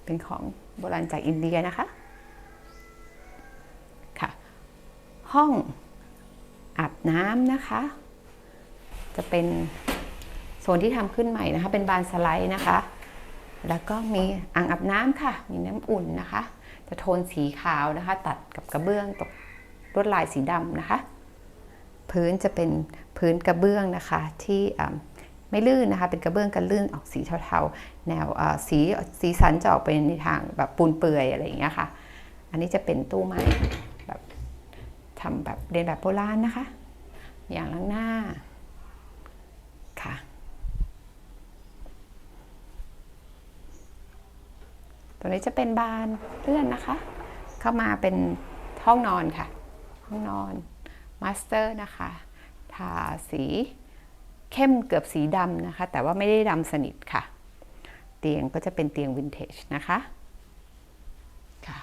เป็นของโบราณจากอินเดียนะคะค่ะห้องอาบน้ำนะคะจะเป็นโซนที่ทำขึ้นใหม่นะคะเป็นบานสไลด์นะคะแล้วก็มีอ่างอาบน้ำค่ะมีน้ำอุ่นนะคะจะโทนสีขาวนะคะตัดกับกระเบื้องตกลวดลายสีดำนะคะพื้นจะเป็นพื้นกระเบื้องนะคะที่ไม่ลื่นนะคะเป็นกระเบื้องกันลื่นออกสีเทาๆแนวสีสันจะออกไปในทางแบบปูนเปื่อยอะไรอย่างเงี้ยค่ะอันนี้จะเป็นตู้ไม้แบบทำแบบเรียนแบบโบราณนะคะอย่างล้างหน้าค่ะตัวนี้จะเป็นบานเลื่อนนะคะเข้ามาเป็นห้องนอนค่ะห้องนอนมาสเตอร์นะคะทาสีเข้มเกือบสีดำนะคะแต่ว่าไม่ได้ดำสนิทค่ะเตียงก็จะเป็นเตียงวินเทจนะคะค่ะ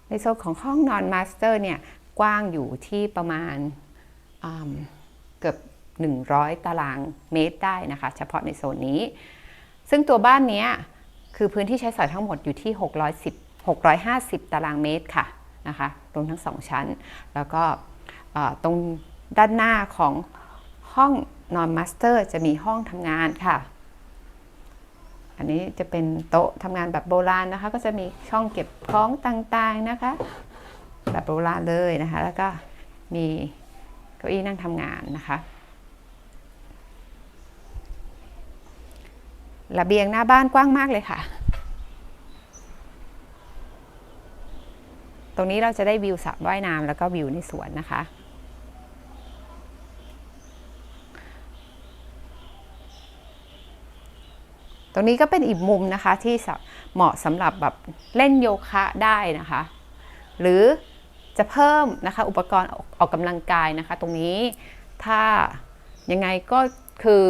ในโซนของห้องนอนมาสเตอร์เนี่ยกว้างอยู่ที่ประมาณเกือบ100ตารางเมตรได้นะคะเฉพาะในโซนนี้ซึ่งตัวบ้านนี้คือพื้นที่ใช้สอยทั้งหมดอยู่ที่650ตารางเมตรค่ะนะคะรวมทั้ง2ชั้นแล้วก็ตรงด้านหน้าของห้องนอนมาสเตอร์จะมีห้องทำงานค่ะอันนี้จะเป็นโต๊ะทำงานแบบโบราณนะคะก็จะมีช่องเก็บของต่างๆนะคะแบบโบราณเลยนะคะแล้วก็มีเก้าอี้นั่งทำงานนะคะระเบียงหน้าบ้านกว้างมากเลยค่ะตรงนี้เราจะได้วิวสระว่ายน้ำแล้วก็วิวในสวนนะคะตรงนี้ก็เป็นอีกมุมนะคะที่เหมาะสำหรับแบบเล่นโยคะได้นะคะหรือจะเพิ่มนะคะอุปกรณ์ออกกำลังกายนะคะตรงนี้ถ้ายังไงก็คือ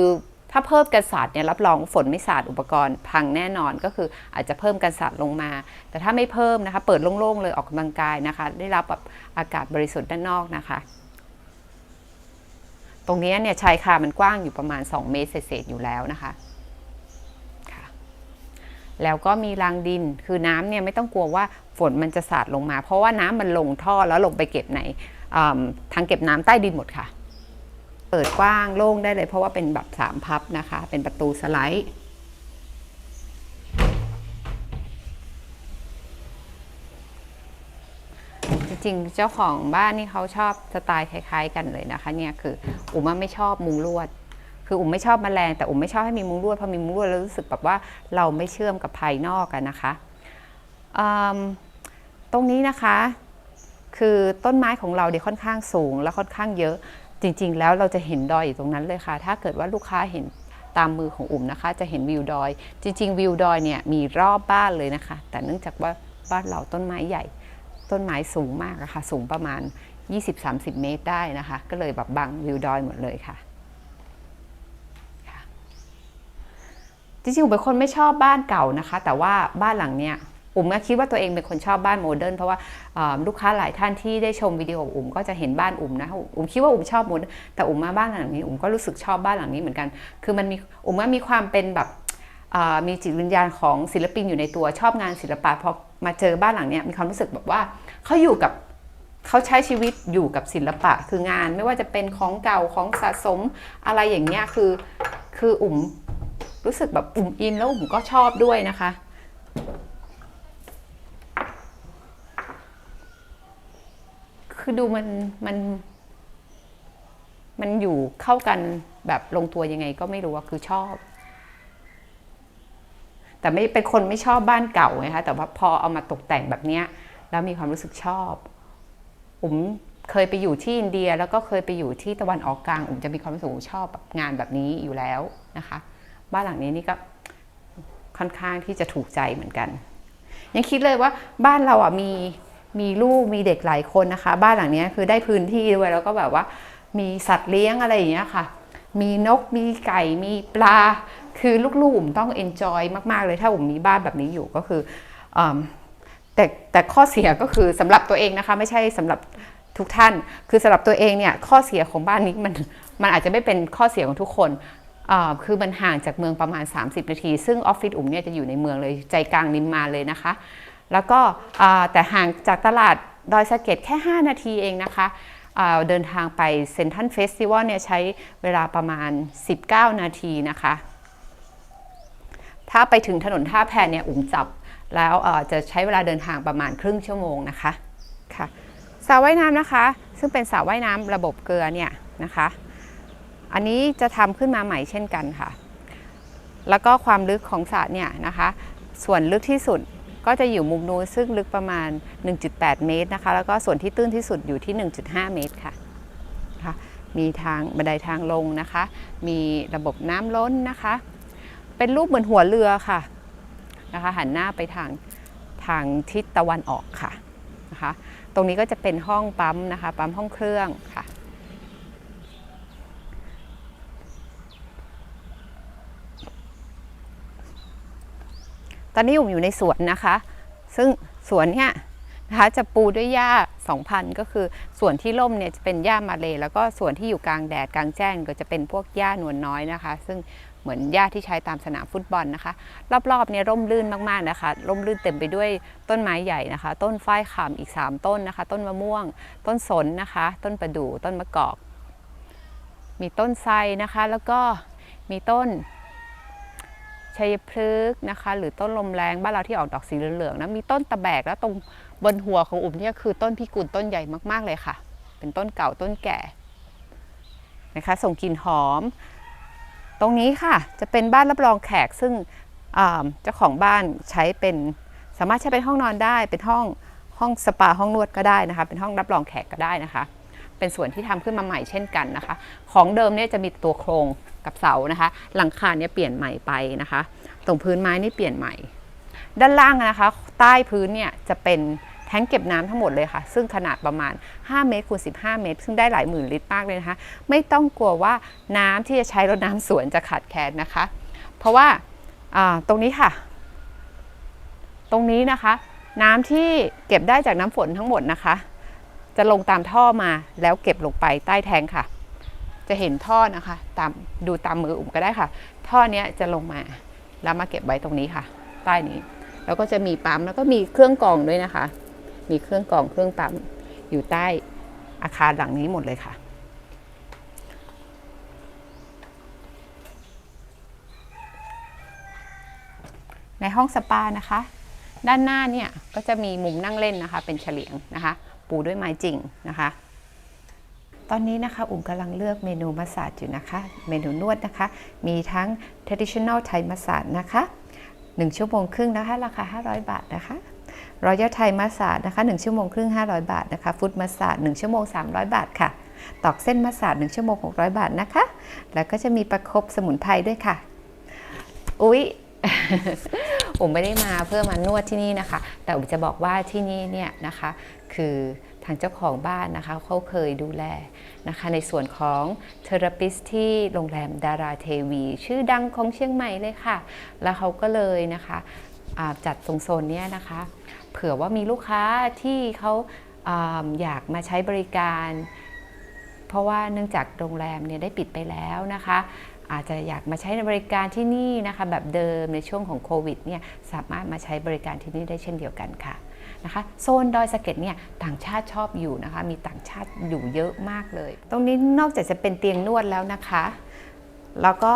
ถ้าเพิ่มกันศาสตร์เนี่ยรับรองฝนไม่สาดอุปกรณ์พังแน่นอนก็คืออาจจะเพิ่มกันศาสตร์ลงมาแต่ถ้าไม่เพิ่มนะคะเปิดโล่งๆเลยออกกำลังกายนะคะได้รับแบบอากาศบริสุทธิ์ด้านนอกนะคะตรงนี้เนี่ยชายคามันกว้างอยู่ประมาณ2 เมตรเศษๆอยู่แล้วนะคะแล้วก็มีรางดินคือน้ำเนี่ยไม่ต้องกลัวว่าฝนมันจะสาดลงมาเพราะว่าน้ำมันลงท่อแล้วลงไปเก็บในทางเก็บน้ำใต้ดินหมดค่ะเปิดกว้างโล่งได้เลยเพราะว่าเป็นแบบ3 พับนะคะเป็นประตูสไลด์จริงๆเจ้าของบ้านนี่เขาชอบสไตล์คล้ายๆกันเลยนะคะเนี่ยคืออุ๋มไม่ชอบมุงลวดคืออุ๋มไม่ชอบแมลงแต่อุ๋มไม่ชอบให้มีมุงลวดพอมีมุงลวดแล้วรู้สึกแบบว่าเราไม่เชื่อมกับภายนอกกันนะคะตรงนี้นะคะคือต้นไม้ของเราเดี๋ยวค่อนข้างสูงและค่อนข้างเยอะจริงๆแล้วเราจะเห็นดอยอยู่ตรงนั้นเลยค่ะถ้าเกิดว่าลูกค้าเห็นตามมือของอุ๋มนะคะจะเห็นวิวดอยจริงๆวิวดอยเนี่ยมีรอบบ้านเลยนะคะแต่เนื่องจากว่าบ้านเราต้นไม้ใหญ่ต้นไม้สูงมากอะค่ะสูงประมาณ 20-30 เมตรได้นะคะก็เลยแบบบังวิวดอยหมดเลยค่ะจริงๆอุ๋มเป็นคนไม่ชอบบ้านเก่านะคะแต่ว่าบ้านหลังเนี้ยอุ๋มก็คิดว่าตัวเองเป็นคนชอบบ้านโมเดิร์นเพราะว่าลูกค้าหลายท่านที่ได้ชมวิดีโออุ๋มก็จะเห็นบ้านอุ๋มนะอุ๋มคิดว่าอุ๋มชอบโมเดิร์นแต่อุ๋มมาบ้านหลังนี้อุ๋มก็รู้สึกชอบบ้านหลังนี้เหมือนกันคือมันมีอุ๋มว่ามีความเป็นแบบมีจิตวิญญาณของศิลปินอยู่ในตัวชอบงานศิลปะพอมาเจอบ้านหลังนี้มีความรู้สึกแบบว่าเขาใช้ชีวิตอยู่กับศิลปะคืองานไม่ว่าจะเป็นของเก่าของสะสมอะไรอย่างเงี้ยคืออุ๋มรู้สึกแบบอุ๋มอินแล้วอุ๋มก็ชอบด้วยนะคะคือดูมันอยู่เข้ากันแบบลงตัวยังไงก็ไม่รู้ว่าคือชอบ แต่ไม่เป็นคนไม่ชอบบ้านเก่าไงคะแต่ว่าพอเอามาตกแต่งแบบนี้แล้วมีความรู้สึกชอบอุ๋มเคยไปอยู่ที่อินเดียแล้วก็เคยไปอยู่ที่ตะวันออกกลางอุ๋มจะมีความรู้สึกชอบแบบงานแบบนี้อยู่แล้วนะคะบ้านหลังนี้นี่ก็ค่อนข้างที่จะถูกใจเหมือนกันยังคิดเลยว่าบ้านเราอ่ะมีลูกมีเด็กหลายคนนะคะบ้านหลังนี้คือได้พื้นที่ด้วยแล้วก็แบบว่ามีสัตว์เลี้ยงอะไรอย่างเงี้ยค่ะมีนกมีไก่มีปลาคือลูกๆอุ๋มต้องเอนจอยมากๆเลยถ้าอุ๋มมีบ้านแบบนี้อยู่ก็คือแต่ข้อเสียก็คือสำหรับตัวเองนะคะไม่ใช่สำหรับทุกท่านคือสำหรับตัวเองเนี่ยข้อเสียของบ้านนี้มันอาจจะไม่เป็นข้อเสียของทุกคนคือมันห่างจากเมืองประมาณ30นาทีซึ่งออฟฟิศอุ๋มเนี่ยจะอยู่ในเมืองเลยใจกลางนิมมานเลยนะคะแล้วก็แต่ห่างจากตลาดดอยสะเก็ดแค่5นาทีเองนะคะเดินทางไปเซ็นทรัลเฟสติวัลเนี่ยใช้เวลาประมาณ19นาทีนะคะถ้าไปถึงถนนท่าแพเนี่ยอุ๋มจับแล้วจะใช้เวลาเดินทางประมาณครึ่งชั่วโมงนะคะค่ะสระว่ายน้ำนะคะซึ่งเป็นสระว่ายน้ำระบบเกลือเนี่ยนะคะอันนี้จะทำขึ้นมาใหม่เช่นกันค่ะแล้วก็ความลึกของสระเนี่ยนะคะส่วนลึกที่สุดก็จะอยู่มุมนู้นซึ่งลึกประมาณ 1.8 เมตรนะคะแล้วก็ส่วนที่ตื้นที่สุดอยู่ที่ 1.5 เมตรค่ะมีทางบันไดทางลงนะคะมีระบบน้ำล้นนะคะเป็นรูปเหมือนหัวเรือค่ะนะคะหันหน้าไปทางทิศตะวันออกค่ะนะคะตรงนี้ก็จะเป็นห้องปั๊มนะคะปั๊มห้องเครื่องค่ะตอนนี้อยู่ในสวนนะคะซึ่งสวนเนี่ยนะคะจะปูด้วยหญ้า2,000ก็คือส่วนที่ร่มเนี่ยจะเป็นหญ้ามาเลย์แล้วก็ส่วนที่อยู่กลางแดดกลางแจ้งก็จะเป็นพวกหญ้านวลน้อยนะคะซึ่งเหมือนหญ้าที่ใช้ตามสนามฟุตบอลนะคะรอบๆเนี่ยร่มรื่นมากๆนะคะร่มรื่นเต็มไปด้วยต้นไม้ใหญ่นะคะต้นฝ้ายขามอีก3ต้นนะคะต้นมะม่วงต้นสนนะคะต้นประดู่ต้นมะกอกมีต้นไทรนะคะแล้วก็มีต้นชัยพฤกษ์นะคะหรือต้นลมแรงบ้านเราที่ออกดอกสีเหลืองๆนะมีต้นตะแบกแล้วตรงบนหัวของอุ๋มเนี่ยคือต้นพิกุลต้นใหญ่มากๆเลยค่ะเป็นต้นเก่าต้นแก่นะคะส่งกลิ่นหอมตรงนี้ค่ะจะเป็นบ้านรับรองแขกซึ่งเจ้าของบ้านใช้เป็นสามารถใช้เป็นห้องนอนได้เป็นห้องสปาห้องนวดก็ได้นะคะเป็นห้องรับรองแขกก็ได้นะคะเป็นส่วนที่ทำขึ้นมาใหม่เช่นกันนะคะของเดิมเนี่ยจะมีตัวโครงกับเสานะคะหลังคาเนี่ยเปลี่ยนใหม่ไปนะคะตรงพื้นไม้นี่เปลี่ยนใหม่ด้านล่างนะคะใต้พื้นเนี่ยจะเป็นแท้งเก็บน้ำทั้งหมดเลยค่ะซึ่งขนาดประมาณ5เมตรคูณ15เมตรซึ่งได้หลายหมื่นลิตรมากเลยนะคะไม่ต้องกลัวว่าน้ำที่จะใช้รดน้ำสวนจะขาดแคลนนะคะเพราะว่าตรงนี้ค่ะตรงนี้นะคะน้ำที่เก็บได้จากน้ำฝนทั้งหมดนะคะจะลงตามท่อมาแล้วเก็บลงไปใต้แทงค่ะจะเห็นท่อนะคะดูตามมืออุ๋มก็ได้ค่ะท่อนี้จะลงมาแล้วมาเก็บไว้ตรงนี้ค่ะใต้นี้แล้วก็จะมีปั๊มแล้วก็มีเครื่องกรองด้วยนะคะมีเครื่องกรองเครื่องปั๊มอยู่ใต้อาคารหลังนี้หมดเลยค่ะในห้องสปานะคะด้านหน้าเนี่ยก็จะมีมุมนั่งเล่นนะคะเป็นเฉลียงนะคะปูด้วยไม้จริงนะคะตอนนี้นะคะอุ๋มกำลังเลือกเมนูมัสซาจอยู่นะคะเมนูนวดนะคะมีทั้ง traditional Thai massage นะคะ1ชั่วโมงครึ่งนะคะราคา500 บาทนะคะ Royal Thai massage นะคะ1ชั่วโมงครึ่ง500 บาทนะคะ Foot massage 1ชั่วโมง300 บาทค่ะตอกเส้นมัสซาจ1ชั่วโมง600 บาทนะคะแล้วก็จะมีประคบสมุนไพรด้วยค่ะอุ๊ย ผมไม่ได้มาเพื่อมานวดที่นี่นะคะแต่ผมจะบอกว่าที่นี่เนี่ยนะคะคือทางเจ้าของบ้านนะคะเขาเคยดูแลนะคะในส่วนของเทอราปิสที่โรงแรมดาราเทวีชื่อดังของเชียงใหม่เลยค่ะแล้วเขาก็เลยนะคะจัดตรงโซนนี้นะคะเผื่อว่ามีลูกค้าที่เขาอยากมาใช้บริการเพราะว่าเนื่องจากโรงแรมเนี่ยได้ปิดไปแล้วนะคะอาจจะอยากมาใช้บริการที่นี่นะคะแบบเดิมในช่วงของโควิดเนี่ยสามารถมาใช้บริการที่นี่ได้เช่นเดียวกันค่ะนะคะโซนดอยสะเก็ดเนี่ยต่างชาติชอบอยู่นะคะมีต่างชาติอยู่เยอะมากเลยตรงนี้นอกจากจะเป็นเตียงนวดแล้วนะคะแล้วก็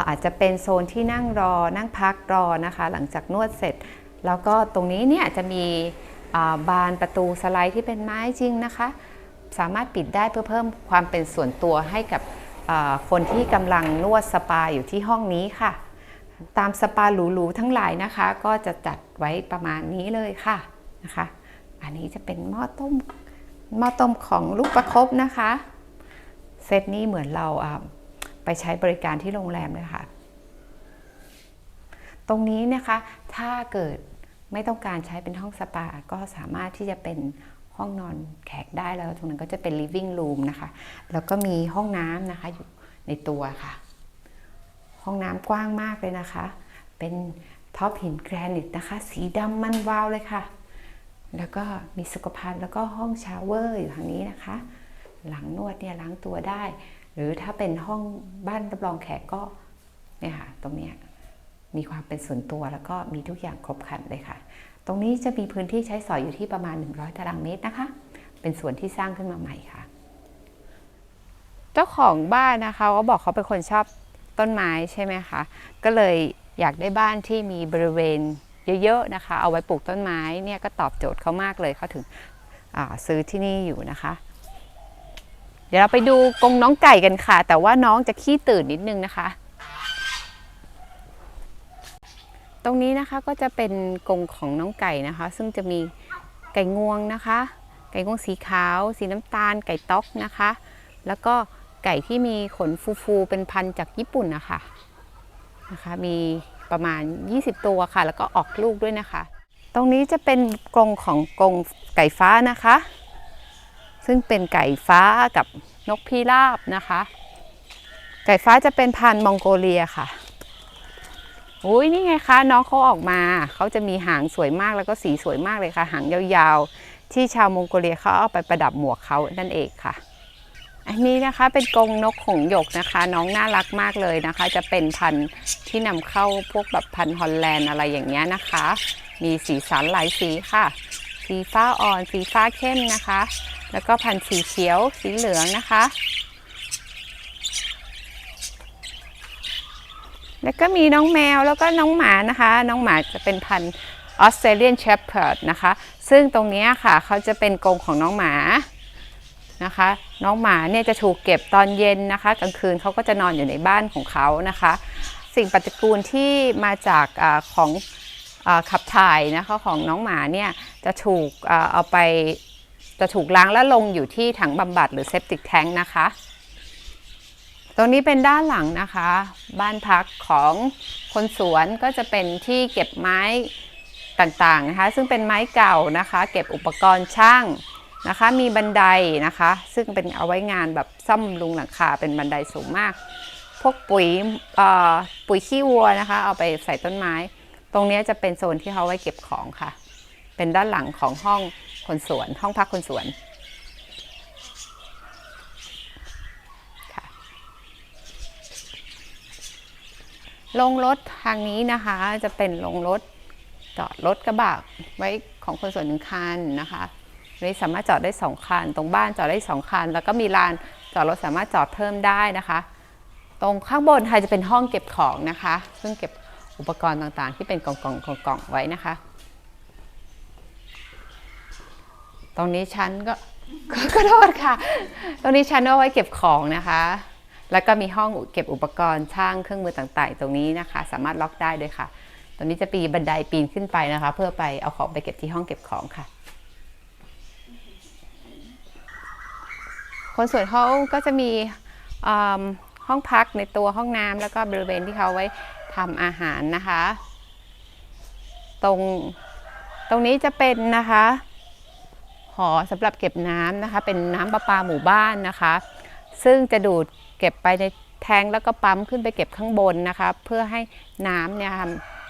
อาจจะเป็นโซนที่นั่งรอนั่งพักรอนะคะหลังจากนวดเสร็จแล้วก็ตรงนี้เนี่ยจะมีบานประตูสไลด์ที่เป็นไม้จริงนะคะสามารถปิดได้เพื่อเพิ่มความเป็นส่วนตัวให้กับคนที่กำลังนวดสปาอยู่ที่ห้องนี้ค่ะ ตามสปาหรูๆทั้งหลายนะคะก็จะจัดไว้ประมาณนี้เลยค่ะนะคะอันนี้จะเป็นหม้อต้มของลูกประคบนะคะเซตนี้เหมือนเราไปใช้บริการที่โรงแรมเลยค่ะตรงนี้นะคะถ้าเกิดไม่ต้องการใช้เป็นห้องสปาก็สามารถที่จะเป็นห้องนอนแขกได้แล้วตรงนั้นก็จะเป็น living room นะคะแล้วก็มีห้องน้ำนะคะอยู่ในตัวค่ะห้องน้ำกว้างมากเลยนะคะเป็นท็อปหินแกรนิตนะคะสีดำมันวาวเลยค่ะแล้วก็มีสุขภัณฑ์แล้วก็ห้องชาวเวอร์อยู่ทางนี้นะคะหลังนวดเนี่ยล้างตัวได้หรือถ้าเป็นห้องบ้านรับรองแขกก็เนี่ยค่ะตรงนี้มีความเป็นส่วนตัวแล้วก็มีทุกอย่างครบครันเลยค่ะตรงนี้จะมีพื้นที่ใช้สอยอยู่ที่ประมาณ100ตารางเมตรนะคะเป็นส่วนที่สร้างขึ้นมาใหม่ค่ะเจ้าของบ้านนะคะเขาบอกเขาเป็นคนชอบต้นไม้ใช่ไหมคะก็เลยอยากได้บ้านที่มีบริเวณเยอะๆนะคะเอาไว้ปลูกต้นไม้เนี่ยก็ตอบโจทย์เขามากเลยเขาถึงซื้อที่นี่อยู่นะคะเดี๋ยวเราไปดูกรงน้องไก่กันค่ะแต่ว่าน้องจะขี้ตื่นนิดนึงนะคะตรงนี้นะคะก็จะเป็นกรงของน้องไก่นะคะซึ่งจะมีไก่งวงนะคะไก่งวงสีขาวสีน้ำตาลไก่ต๊อกนะคะแล้วก็ไก่ที่มีขนฟูๆเป็นพันธุ์จากญี่ปุ่นนะคะมีประมาณ20ตัวค่ะแล้วก็ออกลูกด้วยนะคะตรงนี้จะเป็นกรงของกรงไก่ฟ้านะคะซึ่งเป็นไก่ฟ้ากับนกพิราบนะคะไก่ฟ้าจะเป็นพันธุ์มองโกเลียค่ะอุ้ยนี่ไงคะน้องเขาออกมาเขาจะมีหางสวยมากแล้วก็สีสวยมากเลยค่ะหางยาวๆที่ชาวมองโกเลียเขาเอาไปประดับหมวกเขานั่นเองค่ะอันนี้นะคะเป็นกรงนกหงส์หยกนะคะน้องน่ารักมากเลยนะคะจะเป็นพันธุ์ที่นำเข้าพวกแบบพันธุ์ฮอลแลนด์อะไรอย่างเงี้ยนะคะมีสีสันหลายสีค่ะสีฟ้าอ่อนสีฟ้าเข้มนะคะแล้วก็พันธุ์สีเขียวสีเหลืองนะคะแล้วก็มีน้องแมวแล้วก็น้องหมานะคะน้องหมาจะเป็นพันธุ์ออสเตรเลียนเชพเพิร์ดนะคะซึ่งตรงนี้ค่ะเขาจะเป็นกรงของน้องหมานะคะน้องหมาเนี่ยจะถูกเก็บตอนเย็นนะคะกลางคืนเขาก็จะนอนอยู่ในบ้านของเขานะคะสิ่งปฏิกูลที่มาจากของขับถ่ายนะคะของน้องหมาเนี่ยจะถูกเอาไปจะถูกล้างและลงอยู่ที่ถังบำบัดหรือเซปติกแทงค์นะคะตรงนี้เป็นด้านหลังนะคะบ้านพักของคนสวนก็จะเป็นที่เก็บไม้ต่างๆนะคะซึ่งเป็นไม้เก่านะคะเก็บอุปกรณ์ช่างนะคะมีบันไดนะคะซึ่งเป็นเอาไว้งานแบบซ่อมบำรุงหลังคาเป็นบันไดสูงมากพวกปุ๋ยขี้วัวนะคะเอาไปใส่ต้นไม้ตรงนี้จะเป็นโซนที่เขาไว้เก็บของค่ะเป็นด้านหลังของห้องคนสวนห้องพักคนสวนลงรถทางนี้นะคะจะเป็นลงรถจอดรถกระบะไว้ของคนส่วน1คันนะคะนี่สามารถจอดได้2คันตรงบ้านจอดได้2คันแล้วก็มีลานจอดรถสามารถจอดเพิ่มได้นะคะตรงข้างบนค่ะจะเป็นห้องเก็บของนะคะซึ่งเก็บอุปกรณ์ต่างๆที่เป็นกล่องไว้นะคะตรงนี้ชั้นก็โทษค่ะตรงนี้ชั้นเอาไว้เก็บของนะคะแล้วก็มีห้องเก็บอุปกรณ์ช่างเครื่องมือต่างๆตรงนี้นะคะสามารถล็อกได้ด้วยค่ะตรงนี้จะปีบันไดปีนขึ้นไปนะคะเพื่อไปเอาของไปเก็บที่ห้องเก็บของค่ะคนส่วนเขาก็จะมีห้องพักในตัวห้องน้ำแล้วก็บริเวณที่เขาไว้ทำอาหารนะคะตรงนี้จะเป็นนะคะหอสำหรับเก็บน้ำนะคะเป็นน้ำประปาหมู่บ้านนะคะซึ่งจะดูดเก็บไปในแทงแล้วก็ปั๊มขึ้นไปเก็บข้างบนนะคะเพื่อให้น้ำเนี่ย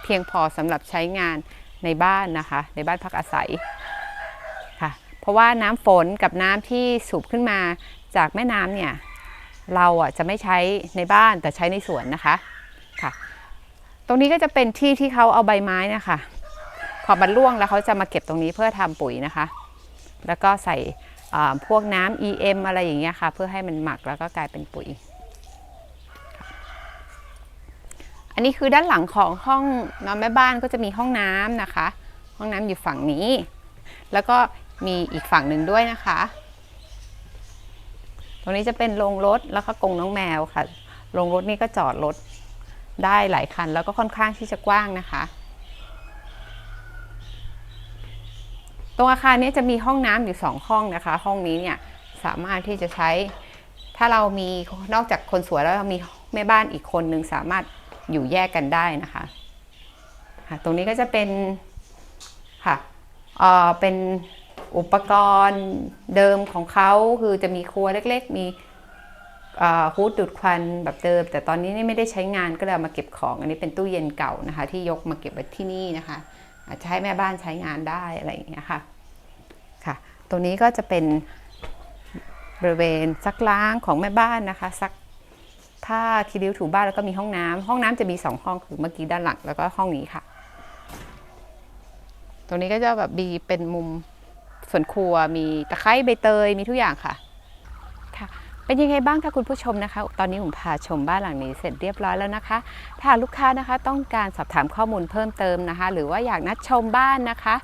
เพียงพอสำหรับใช้งานในบ้านนะคะในบ้านพักอาศัยค่ะเพราะว่าน้ำฝนกับน้ำที่สูบขึ้นมาจากแม่น้ำเนี่ยเราจะไม่ใช้ในบ้านแต่ใช้ในสวนนะคะค่ะตรงนี้ก็จะเป็นที่เขาเอาใบไม้นะคะพอมันร่วงแล้วเขาจะมาเก็บตรงนี้เพื่อทำปุ๋ยนะคะแล้วก็ใส่พวกน้ำ EM อะไรอย่างเงี้ยค่ะเพื่อให้มันหมักแล้วก็กลายเป็นปุ๋ยอันนี้คือด้านหลังของห้องนอนแม่บ้านก็จะมีห้องน้ำนะคะห้องน้ำอยู่ฝั่งนี้แล้วก็มีอีกฝั่งหนึ่งด้วยนะคะตรงนี้จะเป็นโรงรถแล้วก็กรงน้องแมวค่ะโรงรถนี่ก็จอดรถ ได้หลายคันแล้วก็ค่อนข้างที่จะกว้างนะคะตรงอาคารนี้จะมีห้องน้ำอยู่2ห้องนะคะห้องนี้เนี่ยสามารถที่จะใช้ถ้าเรามีนอกจากคนสวยแล้วเรามีแม่บ้านอีกคนนึงสามารถอยู่แยกกันได้นะคะตรงนี้ก็จะเป็นค่ะเป็นอุปกรณ์เดิมของเขาคือจะมีครัวเล็กๆมีฮูดดูดควันแบบเดิมแต่ตอนนี้ไม่ได้ใช้งานก็เลยมาเก็บของอันนี้เป็นตู้เย็นเก่านะคะที่ยกมาเก็บไว้ที่นี่นะคะอาจจะให้แม่บ้านใช้งานได้อะไรอย่างเงี้ยค่ะตรงนี้ก็จะเป็นบริเวณซักล้างของแม่บ้านนะคะซักผ้าคีริ้วถูบ้านแล้วก็มีห้องน้ำจะมี2ห้องคือเมื่อกี้ด้านหลังแล้วก็ห้องนี้ค่ะตรงนี้ก็จะแบบมีเป็นมุมส่วนครัวมีตะไคร้ใบเตยมีทุกอย่างค่ะเป็นยังไงบ้างคะคุณผู้ชมนะคะตอนนี้ผมพาชมบ้านหลังนี้เสร็จเรียบร้อยแล้วนะคะถ้าลูกค้านะคะต้องการสอบถามข้อมูลเพิ่มเติมนะคะหรือว่าอยากนัดชมบ้านนะคะ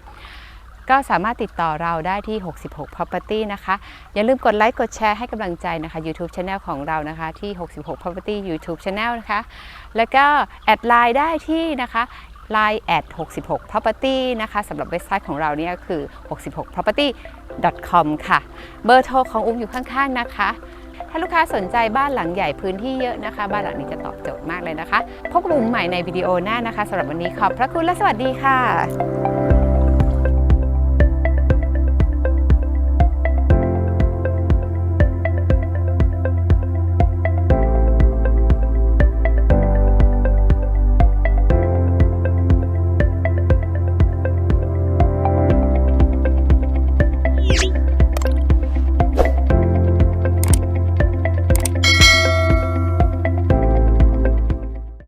ก็สามารถติดต่อเราได้ที่66 Property นะคะอย่าลืมกดไลค์กดแชร์ให้กำลังใจนะคะ YouTube Channel ของเรานะคะที่66 Property YouTube Channel นะคะแล้วก็แอดไลน์ได้ที่นะคะLine @66 Property นะคะสำหรับเว็บไซต์ของเราเนี่ยคือ66property.com ค่ะเบอร์โทรของอุ้มอยู่ข้างๆนะคะถ้าลูกค้าสนใจบ้านหลังใหญ่พื้นที่เยอะนะคะบ้านหลังนี้จะตอบโจทย์มากเลยนะคะพบกับอุ้มใหม่ในวิดีโอหน้านะคะสำหรับวันนี้ขอบพระคุณและสวัสดีค่ะ